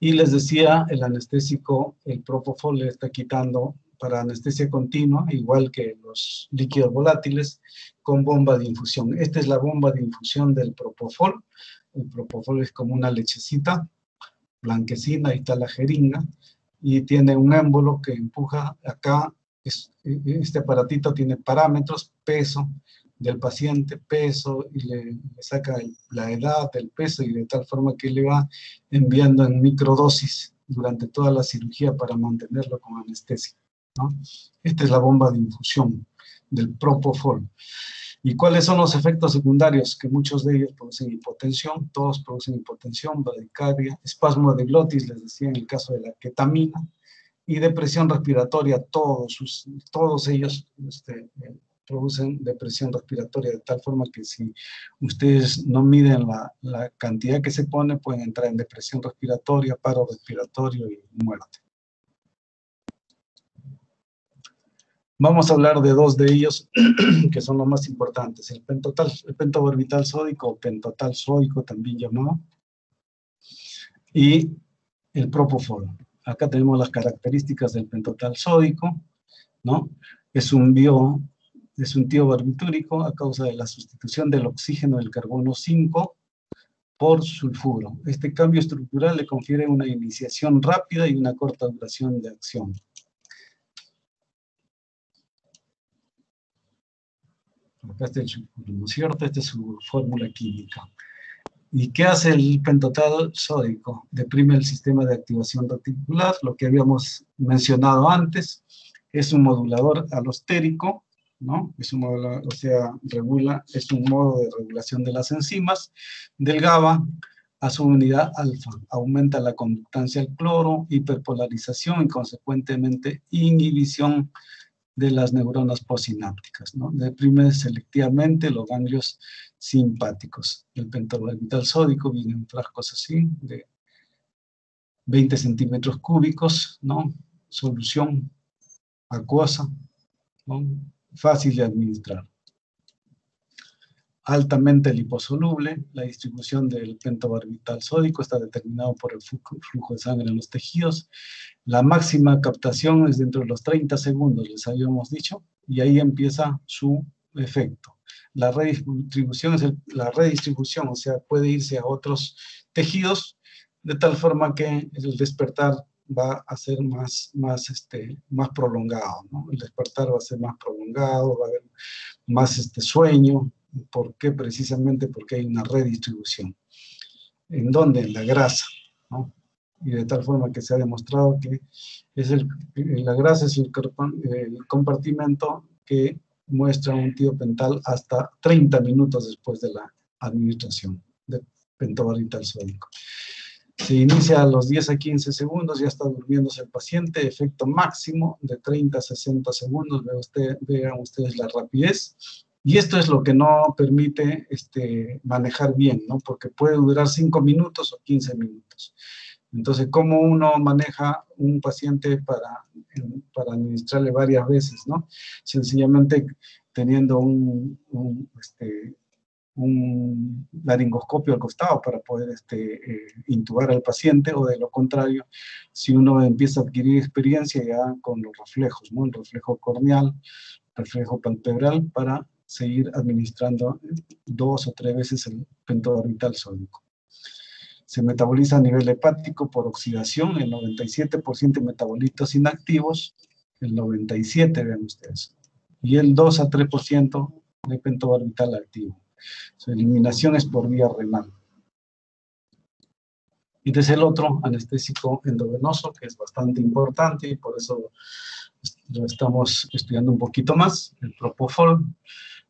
Y les decía, el anestésico, el propofol le está quitando para anestesia continua, igual que los líquidos volátiles, con bomba de infusión. Esta es la bomba de infusión del propofol. El propofol es como una lechecita blanquecina, ahí está la jeringa, y tiene un émbolo que empuja acá. Este aparatito tiene parámetros, peso del paciente, peso, y le saca la edad, el peso, y de tal forma que le va enviando en microdosis durante toda la cirugía para mantenerlo con anestesia, ¿no? Esta es la bomba de infusión del propofol. ¿Y cuáles son los efectos secundarios? Que muchos de ellos producen hipotensión, todos producen hipotensión, bradicardia, espasmo de glotis, les decía en el caso de la ketamina, y depresión respiratoria, todos ellos producen depresión respiratoria, de tal forma que si ustedes no miden la cantidad que se pone, pueden entrar en depresión respiratoria, paro respiratorio y muerte. Vamos a hablar de dos de ellos que son los más importantes, el pentobarbital sódico o pentotal sódico también llamado, y el propofol. Acá tenemos las características del pentotal sódico, ¿no? Es un tiobarbitúrico a causa de la sustitución del oxígeno del carbono 5 por sulfuro. Este cambio estructural le confiere una iniciación rápida y una corta duración de acción. Acá está el sulfuro, ¿no es cierto? Esta es su fórmula química. ¿Y qué hace el pentotal sódico? Deprime el sistema de activación reticular, lo que habíamos mencionado antes. Es un modulador alostérico, ¿no? Es un modulador, o sea, es un modo de regulación de las enzimas. Del GABA a su unidad alfa. Aumenta la conductancia al cloro, hiperpolarización y consecuentemente inhibición de las neuronas postsinápticas, ¿no? Deprime selectivamente los ganglios simpáticos. El pentobarbital sódico viene en frascos así, de 20 centímetros cúbicos, ¿no? Solución acuosa, ¿no? Fácil de administrar. Altamente liposoluble, la distribución del pentobarbital sódico está determinado por el flujo de sangre en los tejidos. La máxima captación es dentro de los 30 segundos, les habíamos dicho, y ahí empieza su efecto. La redistribución o sea, puede irse a otros tejidos, de tal forma que el despertar va a ser más prolongado, ¿no? El despertar va a ser más prolongado, va a haber más sueño. ¿Por qué? Precisamente porque hay una redistribución. ¿En dónde? En la grasa, ¿no? Y de tal forma que se ha demostrado que la grasa es el compartimento que muestra un tiopental hasta 30 minutos después de la administración de pentobarbital sódico. Se inicia a los 10 a 15 segundos, ya está durmiéndose el paciente, efecto máximo de 30 a 60 segundos, vean ustedes la rapidez. Y esto es lo que no permite manejar bien, ¿no? Porque puede durar 5 minutos o 15 minutos. Entonces, ¿cómo uno maneja un paciente para administrarle varias veces, ¿no? Sencillamente teniendo un laringoscopio al costado para poder intubar al paciente, o de lo contrario, si uno empieza a adquirir experiencia ya con los reflejos, ¿no? El reflejo corneal, reflejo palpebral, para seguir administrando 2 o 3 veces el pentobarbital sódico. Se metaboliza a nivel hepático por oxidación, el 97% de metabolitos inactivos, el 97%, vean ustedes, y el 2 a 3% de pentobarbital activo. Su eliminación es por vía renal. Y desde el otro, anestésico endovenoso, que es bastante importante y por eso lo estamos estudiando un poquito más. El Propofol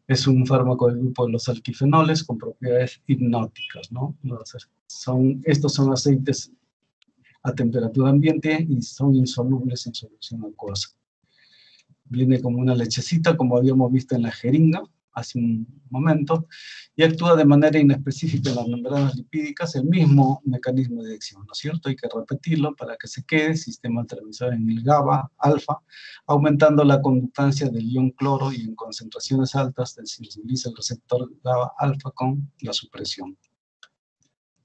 es un fármaco del grupo de los alquifenoles con propiedades hipnóticas, ¿no? Estos son aceites a temperatura ambiente y son insolubles en solución acuosa. Viene como una lechecita, como habíamos visto en la jeringa hace un momento, y actúa de manera inespecífica en las membranas lipídicas, el mismo mecanismo de acción, ¿no es cierto? Hay que repetirlo para que se quede, sistema transmisor en el GABA, alfa, aumentando la conductancia del ion cloro y en concentraciones altas se sensibiliza el receptor GABA alfa con la supresión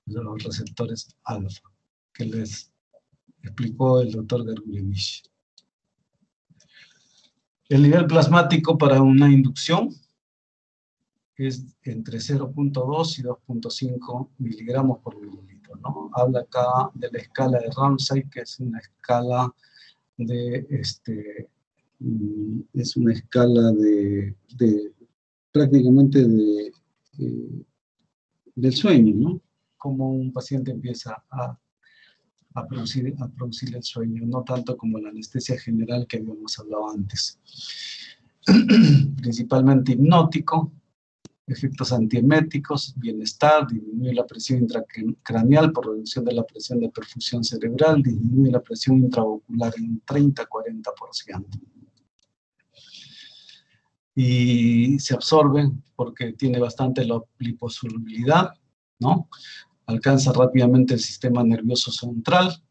de los receptores alfa, que les explicó el doctor Gergulevich. El nivel plasmático para una inducción es entre 0.2 y 2.5 miligramos por mililitro, ¿no? Habla acá de la escala de Ramsay, que es una escala de, prácticamente del sueño, ¿no? Como un paciente empieza a producir el sueño, no tanto como la anestesia general que habíamos hablado antes. Principalmente hipnótico, efectos antieméticos, bienestar, disminuye la presión intracraneal por reducción de la presión de perfusión cerebral, disminuye la presión intraocular en un 30-40%. Y se absorbe porque tiene bastante liposolubilidad, ¿no? Alcanza rápidamente el sistema nervioso central,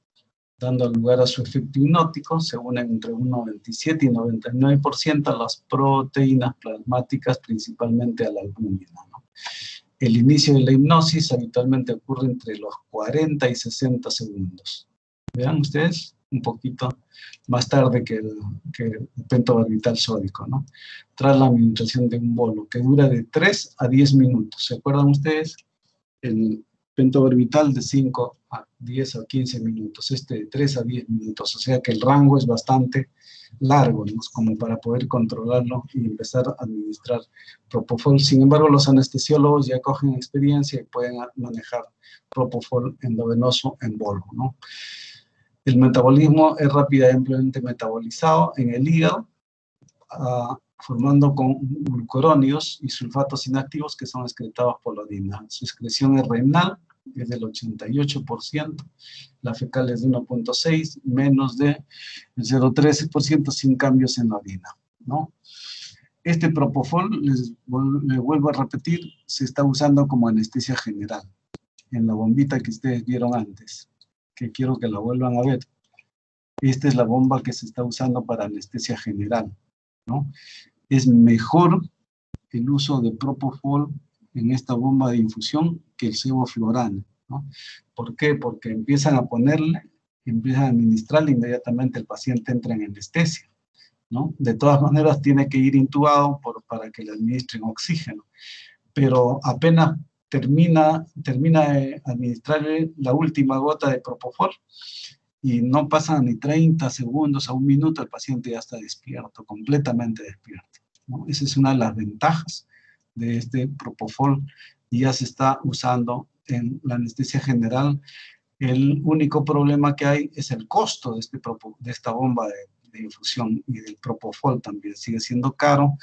dando lugar a su efecto hipnótico. Se unen entre un 97 y 99% a las proteínas plasmáticas, principalmente a la albúmina, ¿no? El inicio de la hipnosis habitualmente ocurre entre los 40 y 60 segundos. Vean ustedes, un poquito más tarde que el pentobarbital sódico, ¿no? Tras la administración de un bolo, que dura de 3 a 10 minutos. ¿Se acuerdan ustedes? El pentobarbital de 5 a 10 o 15 minutos, de 3 a 10 minutos, o sea que el rango es bastante largo, ¿no? Como para poder controlarlo y empezar a administrar Propofol. Sin embargo, los anestesiólogos ya cogen experiencia y pueden manejar Propofol endovenoso en bolo, ¿no? El metabolismo es rápidamente metabolizado en el hígado, formando con glucurónidos y sulfatos inactivos que son excretados por la orina. Su excreción es renal, es del 88%, la fecal es de 1.6, menos de 0.13% sin cambios en la orina, ¿no? Este Propofol, les vuelvo a repetir, se está usando como anestesia general, en la bombita que ustedes vieron antes, que quiero que la vuelvan a ver. Esta es la bomba que se está usando para anestesia general, ¿no? Es mejor el uso de Propofol en esta bomba de infusión que el sevoflurane, ¿no? ¿Por qué? Porque empiezan a administrarle, inmediatamente el paciente entra en anestesia, ¿no? De todas maneras tiene que ir intubado para que le administren oxígeno, pero apenas termina de administrarle la última gota de Propofol, y no pasan ni 30 segundos a un minuto, el paciente ya está despierto, completamente despierto, ¿no? Esa es una de las ventajas de este Propofol y ya se está usando en la anestesia general. El único problema que hay es el costo de esta bomba de infusión, y del Propofol también sigue siendo caro,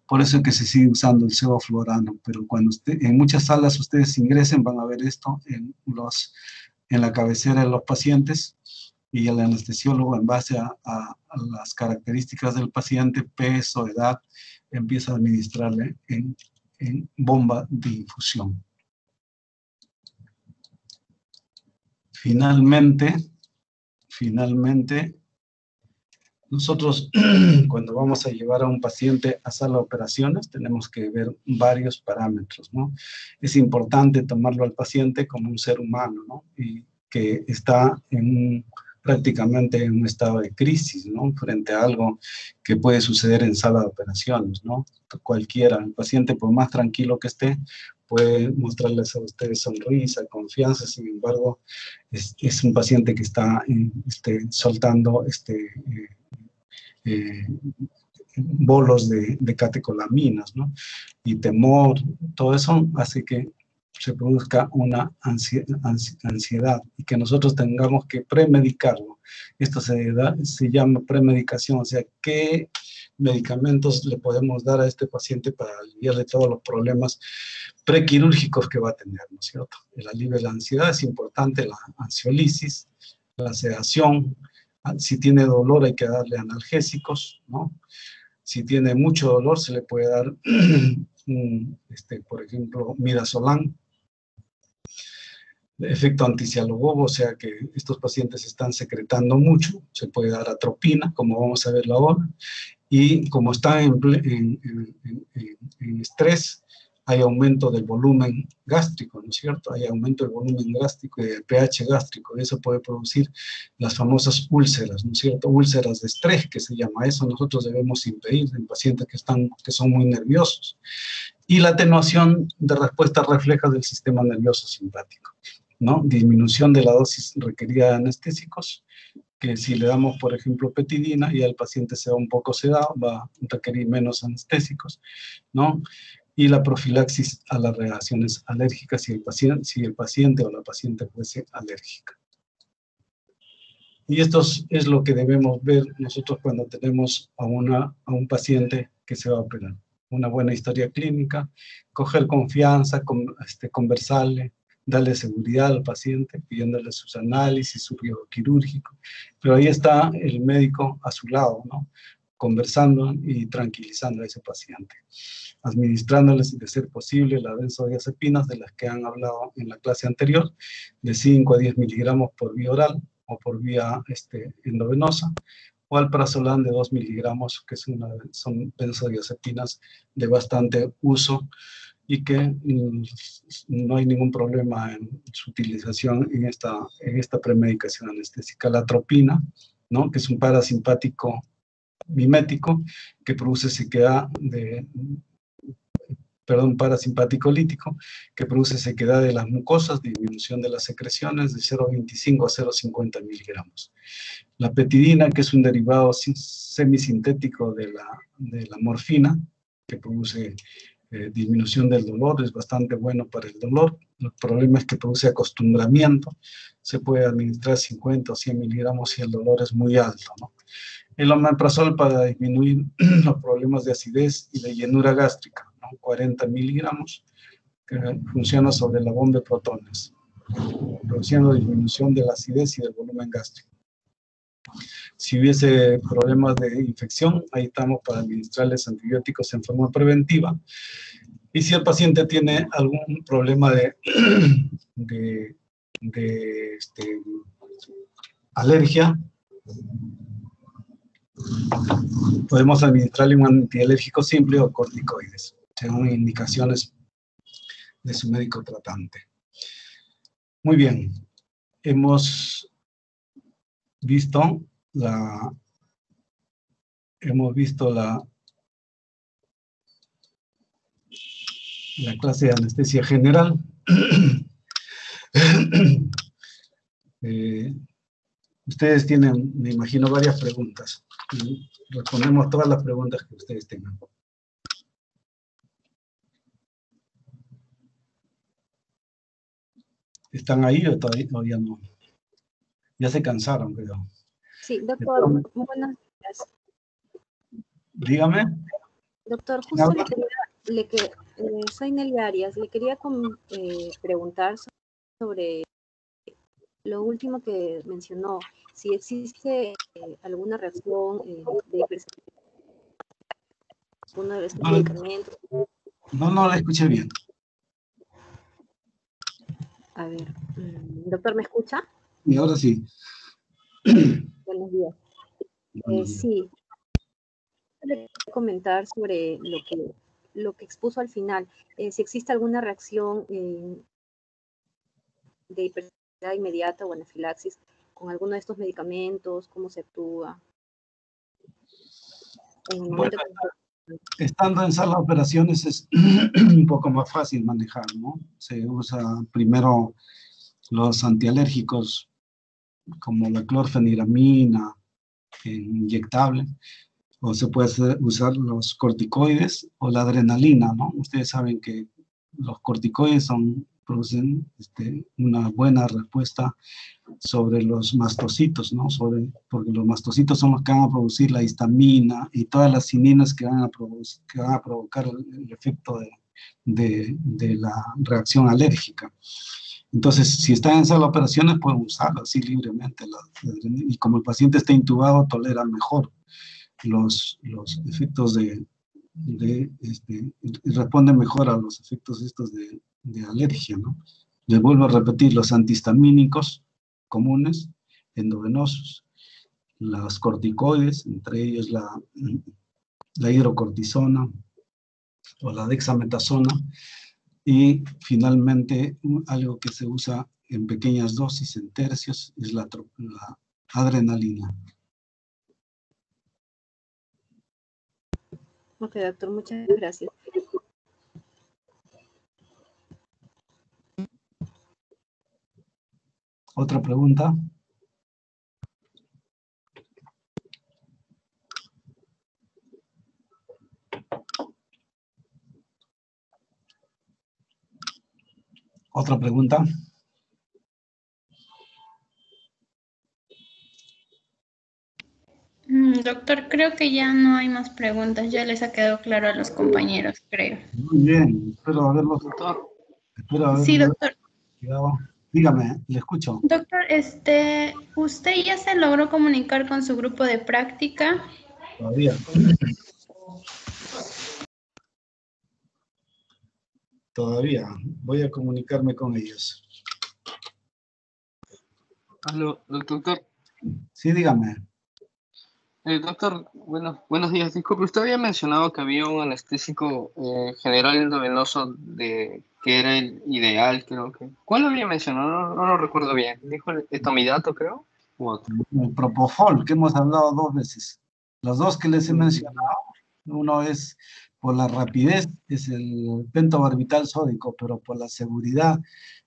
por eso es que se sigue usando el sevoflurano, pero cuando en muchas salas ustedes ingresen van a ver esto en la cabecera de los pacientes, y el anestesiólogo, en base a las características del paciente, peso, edad, empieza a administrarle en bomba de infusión. Finalmente, nosotros cuando vamos a llevar a un paciente a sala de operaciones tenemos que ver varios parámetros, ¿no? Es importante tomarlo al paciente como un ser humano, ¿no? Y que está prácticamente en un estado de crisis, ¿no? Frente a algo que puede suceder en sala de operaciones, ¿no? Cualquiera, el paciente, por más tranquilo que esté, puede mostrarles a ustedes sonrisa, confianza. Sin embargo, es un paciente que está soltando bolos de catecolaminas, ¿no? Y temor, todo eso hace que se produzca una ansiedad y que nosotros tengamos que premedicarlo. Esto se llama premedicación, o sea, ¿qué medicamentos le podemos dar a este paciente para aliviarle todos los problemas prequirúrgicos que va a tener, ¿no es cierto? El alivio de la ansiedad es importante, la ansiolisis, la sedación. Si tiene dolor hay que darle analgésicos, ¿no? Si tiene mucho dolor se le puede dar, por ejemplo, midazolam, efecto anticialogobo, o sea que estos pacientes están secretando mucho, se puede dar atropina, como vamos a verlo ahora, y como están en estrés, hay aumento del volumen gástrico, ¿no es cierto? Hay aumento del volumen gástrico y del pH gástrico, y eso puede producir las famosas úlceras, ¿no es cierto? Úlceras de estrés, que se llama eso, nosotros debemos impedir en pacientes que son muy nerviosos. Y la atenuación de respuesta refleja del sistema nervioso simpático, ¿no? Disminución de la dosis requerida de anestésicos, que si le damos, por ejemplo, petidina y el paciente se va un poco sedado, va a requerir menos anestésicos, ¿no? Y la profilaxis a las reacciones alérgicas si el paciente o la paciente fuese alérgica. Y esto es lo que debemos ver nosotros cuando tenemos a un paciente que se va a operar. Una buena historia clínica, coger confianza, conversarle, darle seguridad al paciente, pidiéndole sus análisis, su riesgo quirúrgico. Pero ahí está el médico a su lado, ¿no? Conversando y tranquilizando a ese paciente, administrándoles, de ser posible, las benzodiazepinas de las que han hablado en la clase anterior, de 5 a 10 miligramos por vía oral o por vía endovenosa, o alprazolam de 2 miligramos, que son benzodiazepinas de bastante uso y que no hay ningún problema en su utilización en esta premedicación anestésica. La atropina, ¿no? Que es un parasimpático mimético que produce sequedad parasimpático lítico, que produce sequedad de las mucosas, disminución de las secreciones de 0,25 a 0,50 miligramos. La petidina, que es un derivado semisintético de la morfina, que produce disminución del dolor, es bastante bueno para el dolor. El problema es que produce acostumbramiento, se puede administrar 50 o 100 miligramos si el dolor es muy alto, ¿no? El omeprazol para disminuir los problemas de acidez y de llenura gástrica, ¿no? 40 miligramos, que funciona sobre la bomba de protones, produciendo disminución de la acidez y del volumen gástrico. Si hubiese problemas de infección, ahí estamos para administrarles antibióticos en forma preventiva. Y si el paciente tiene algún problema de alergia, podemos administrarle un antialérgico simple o corticoides, según indicaciones de su médico tratante. Muy bien, hemos visto la clase de anestesia general. Ustedes tienen, me imagino, varias preguntas. Y respondemos todas las preguntas que ustedes tengan. ¿Están ahí o todavía no? Ya se cansaron, creo. Sí, doctor, buenos días. Dígame. Doctor, justo soy Nelly Arias, le quería preguntar sobre lo último que mencionó, si existe alguna reacción de hipersensibilidad a uno de estos medicamentos. No la escuché bien. A ver, doctor, ¿me escucha? Y ahora sí. Buenos días. Sí, le quería comentar sobre lo que expuso al final, si existe alguna reacción de hipersensibilidad inmediata o anafilaxis con alguno de estos medicamentos, cómo se actúa. Bueno, estando en sala de operaciones es un poco más fácil manejar, ¿no? Se usa primero los antialérgicos como la clorfeniramina inyectable, o se puede usar los corticoides o la adrenalina, ¿no? Ustedes saben que los corticoides son producen una buena respuesta sobre los mastocitos, ¿no? Porque los mastocitos son los que van a producir la histamina y todas las cininas que van a provocar el efecto de la reacción alérgica. Entonces, si están en sala de operaciones, pueden usarla así libremente. Y como el paciente está intubado, tolera mejor los efectos y responde mejor a los efectos estos de alergia, ¿no? Les vuelvo a repetir, los antihistamínicos comunes, endovenosos, los corticoides, entre ellos la hidrocortisona o la dexametasona, y finalmente algo que se usa en pequeñas dosis, en tercios, es la adrenalina. Ok, doctor, muchas gracias. ¿Otra pregunta? ¿Otra pregunta? Doctor, creo que ya no hay más preguntas. Ya les ha quedado claro a los compañeros, creo. Muy bien, espero haberlo, doctor. Sí, doctor. Cuidado. Dígame, le escucho. Doctor, ¿usted ya se logró comunicar con su grupo de práctica? Todavía. Todavía. Voy a comunicarme con ellos. Aló, doctor. Sí, dígame. Doctor, buenos días. Disculpe, usted había mencionado que había un anestésico general endovenoso que era el ideal, creo que. ¿Cuál lo había mencionado? No lo recuerdo bien. ¿Dijo el etomidato, creo? ¿U otro? El propofol, que hemos hablado 2 veces. Los dos que les he mencionado, uno es por la rapidez, es el pentobarbital sódico, pero por la seguridad,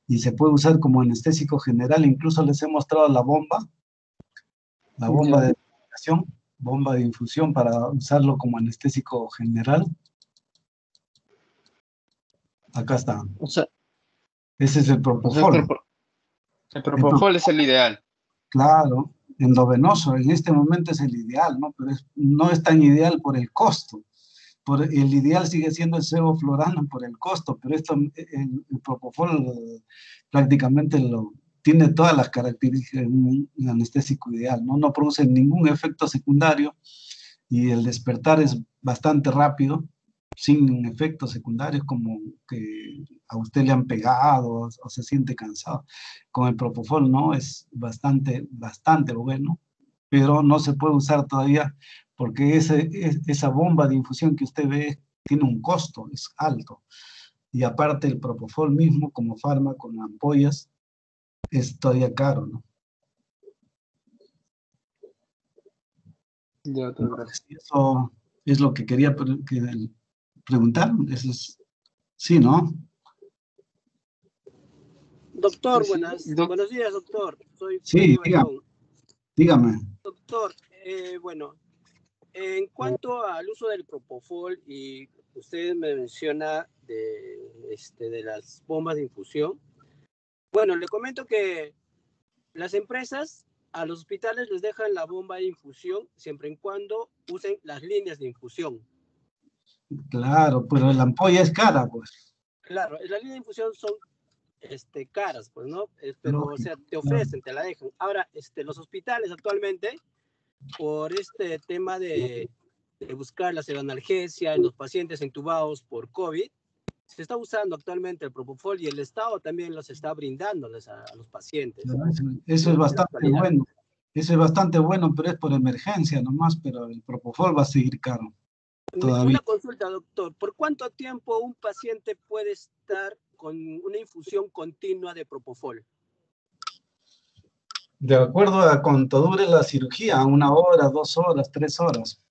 y se puede usar como anestésico general. Incluso les he mostrado la bomba de aplicación, bomba de infusión para usarlo como anestésico general. Acá está. O sea, Ese es el propofol. El propofol es el ideal. Claro, endovenoso, en este momento es el ideal, ¿no? Pero no es tan ideal por el costo. El ideal sigue siendo el sevoflurano por el costo, pero el propofol prácticamente tiene todas las características de un anestésico ideal, ¿no? No produce ningún efecto secundario y el despertar es bastante rápido, sin efectos secundarios como que a usted le han pegado o se siente cansado. Con el propofol, ¿no? Es bastante bueno, pero no se puede usar todavía porque esa bomba de infusión que usted ve tiene un costo, es alto. Y aparte el propofol mismo como fármaco con ampollas es todavía caro, ¿no? Ya, Entonces, eso es lo que quería preguntar. Sí, ¿no? Doctor, Sí, buenos días, doctor. Soy Sí, Freddy Bayón. dígame. Doctor, bueno, en cuanto al uso del propofol, y usted me menciona de las bombas de infusión, bueno, le comento que las empresas a los hospitales les dejan la bomba de infusión siempre y cuando usen las líneas de infusión. Claro, pero la ampolla es cara, pues. Claro, las líneas de infusión son caras, pues, ¿no? Pero, Lógico, o sea, te ofrecen, te la dejan. Ahora, los hospitales actualmente, por este tema de buscar la seroanalgesia en los pacientes entubados por COVID, se está usando actualmente el propofol y el Estado también los está brindándoles a los pacientes. Eso es bastante bueno. Eso es bastante bueno, pero es por emergencia nomás, pero el propofol va a seguir caro todavía. Una consulta, doctor. ¿Por cuánto tiempo un paciente puede estar con una infusión continua de propofol? De acuerdo a cuánto dure la cirugía, 1 hora, 2 horas, 3 horas.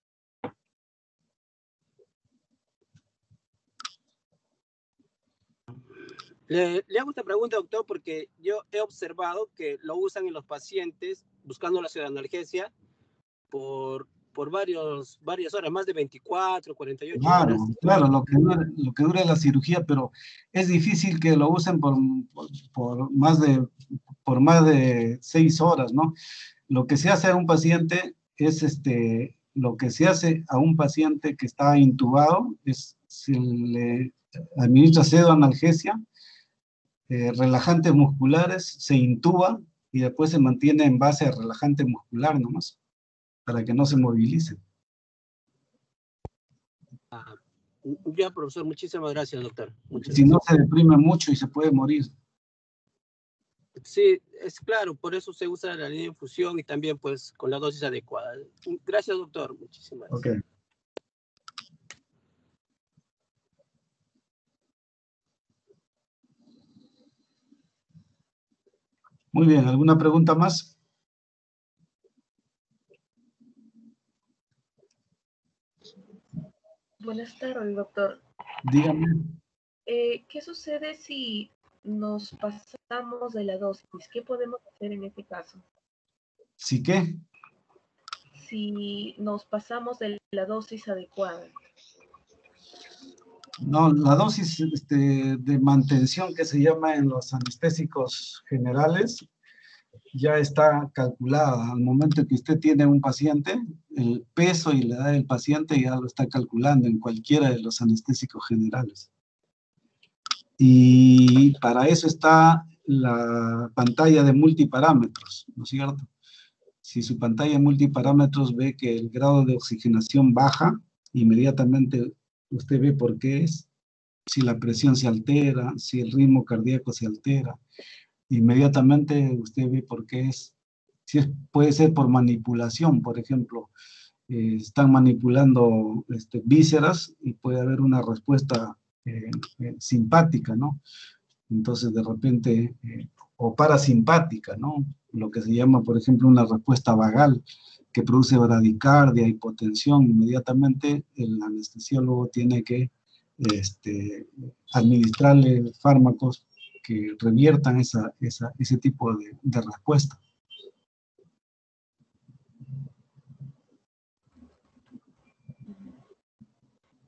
Le hago esta pregunta, doctor, porque yo he observado que lo usan en los pacientes buscando la seroanalgesia por por varias horas, más de 24, 48 Claro, horas. claro, lo que dura la cirugía, pero es difícil que lo usen por por más de 6 horas, ¿no? Lo que se hace a un paciente es lo que se hace a un paciente que está intubado es se le administra pseudoanalgesia, relajantes musculares, se intuba y después se mantiene en base a relajante muscular nomás, para que no se movilice. Ya, profesor, muchísimas gracias, doctor. Si no, se deprime mucho y se puede morir. Sí, es claro, por eso se usa la línea de infusión y también pues con la dosis adecuada. Gracias, doctor. Muchísimas gracias. Ok. Muy bien, ¿alguna pregunta más? Buenas tardes, doctor. Dígame. ¿Qué sucede si nos pasamos de la dosis? ¿Qué podemos hacer en este caso? ¿Sí qué? Si nos pasamos de la dosis adecuada. No, la dosis de mantención que se llama en los anestésicos generales ya está calculada. Al momento que usted tiene un paciente, el peso y la edad del paciente ya lo está calculando en cualquiera de los anestésicos generales. Y para eso está la pantalla de multiparámetros, ¿no es cierto? Si su pantalla de multiparámetros ve que el grado de oxigenación baja, inmediatamente usted ve por qué es, si la presión se altera, si el ritmo cardíaco se altera, inmediatamente usted ve por qué es. Puede ser por manipulación, por ejemplo, están manipulando vísceras y puede haber una respuesta simpática, ¿no? Entonces, de repente, o parasimpática, ¿no? Lo que se llama, por ejemplo, una respuesta vagal, que produce bradicardia, hipotensión. Inmediatamente el anestesiólogo tiene que administrarle fármacos que reviertan ese tipo de respuesta.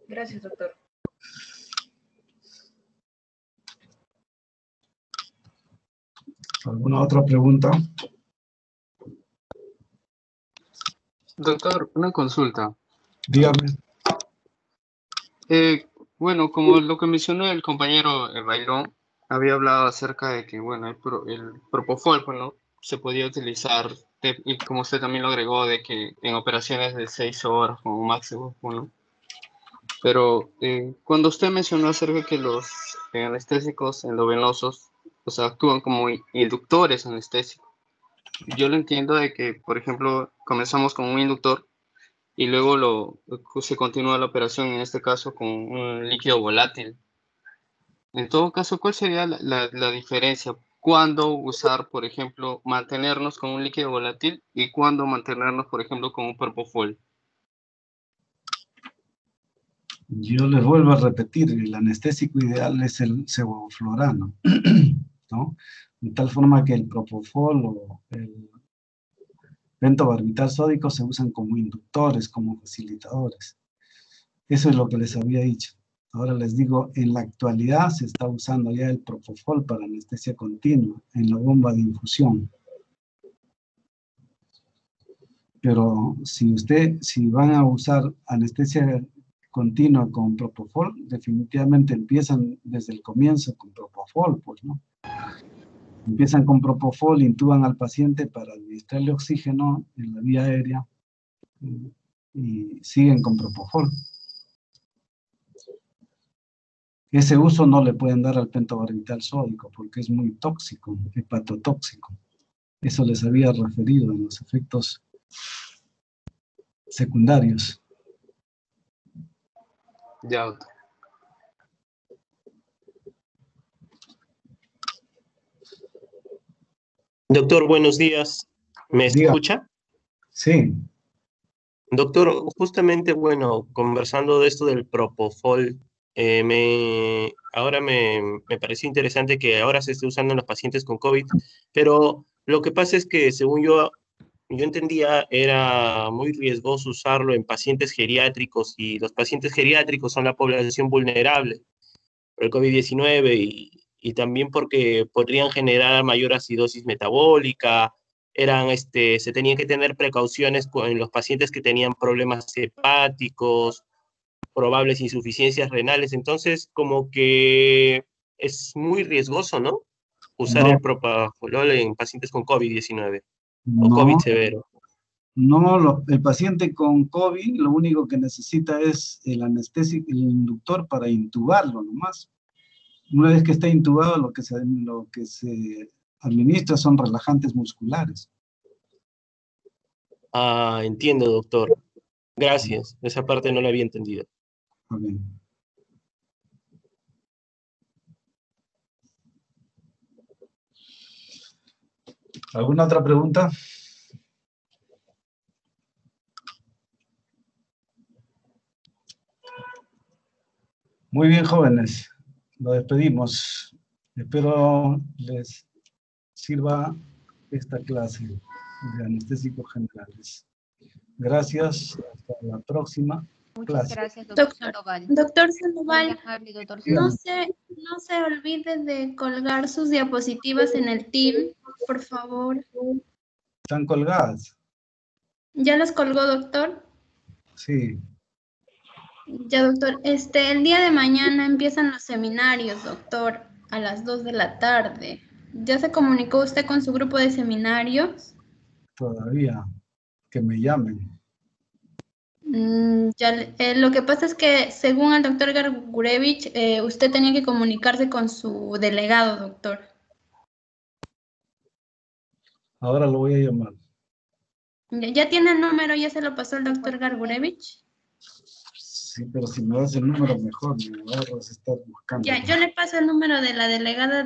Gracias, doctor. ¿Alguna otra pregunta? Doctor, una consulta. Dígame. Bueno, como lo que mencionó el compañero Bailón, había hablado acerca de que, bueno, el Propofol, ¿no? Se podía utilizar, y como usted también lo agregó, de que en operaciones de 6 horas como máximo, ¿no? Pero cuando usted mencionó acerca de que los anestésicos endovenosos, o sea, actúan como inductores anestésicos, yo lo entiendo de que, por ejemplo, comenzamos con un inductor y luego se continúa la operación, en este caso, con un líquido volátil. En todo caso, ¿cuál sería la diferencia? ¿Cuándo usar, por ejemplo, mantenernos con un líquido volátil y cuándo mantenernos, por ejemplo, con un propofol? Yo les vuelvo a repetir, el anestésico ideal es el sevoflurano, ¿no? De tal forma que el propofol o el pentobarbital sódico se usan como inductores, como facilitadores. Eso es lo que les había dicho. Ahora les digo, en la actualidad se está usando ya el propofol para anestesia continua en la bomba de infusión. Pero si van a usar anestesia continua con propofol, definitivamente empiezan desde el comienzo con propofol, pues, ¿no? Empiezan con propofol, intuban al paciente para administrarle oxígeno en la vía aérea y siguen con propofol. Ese uso no le pueden dar al pentobarbital sódico porque es muy tóxico, hepatotóxico. Eso les había referido en los efectos secundarios. Ya, doctor. Doctor, buenos días. ¿Me escucha? Sí. Doctor, justamente, bueno, conversando de esto del propofol, ahora me pareció interesante que ahora se esté usando en los pacientes con COVID, pero lo que pasa es que, según yo, yo entendía era muy riesgoso usarlo en pacientes geriátricos, y los pacientes geriátricos son la población vulnerable por el COVID-19, y también porque podrían generar mayor acidosis metabólica. Se tenían que tener precauciones en los pacientes que tenían problemas hepáticos, probables insuficiencias renales. Entonces, como que es muy riesgoso, ¿no? Usar No, el propafol en pacientes con COVID-19 o COVID no, severo. no, el paciente con COVID lo único que necesita es el anestésico, el inductor para intubarlo nomás. Una vez que está intubado, lo que se administra son relajantes musculares. Ah, entiendo, doctor. Gracias. Esa parte no la había entendido. Ok. ¿Alguna otra pregunta? Muy bien, jóvenes. Lo despedimos. Espero les sirva esta clase de anestésicos generales. Gracias. Hasta la próxima Muchas clase. gracias, doctor Doctor, Sandoval. doctor Muy Sandoval, amable, doctor no Sandoval. no se olvide de colgar sus diapositivas en el Team, por favor. ¿Están colgadas? ¿Ya las colgó, doctor? Sí. Ya, doctor. El día de mañana empiezan los seminarios, doctor, a las 2 de la tarde. ¿Ya se comunicó usted con su grupo de seminarios? Todavía. Que me llamen. Lo que pasa es que, según el doctor Gargurevich, usted tenía que comunicarse con su delegado, doctor. Ahora lo voy a llamar. ¿Ya tiene el número? ¿Ya se lo pasó el doctor Gargurevich? Sí, pero si me das el número mejor, me ahorras estar buscando. Ya, yo le paso el número de la delegada de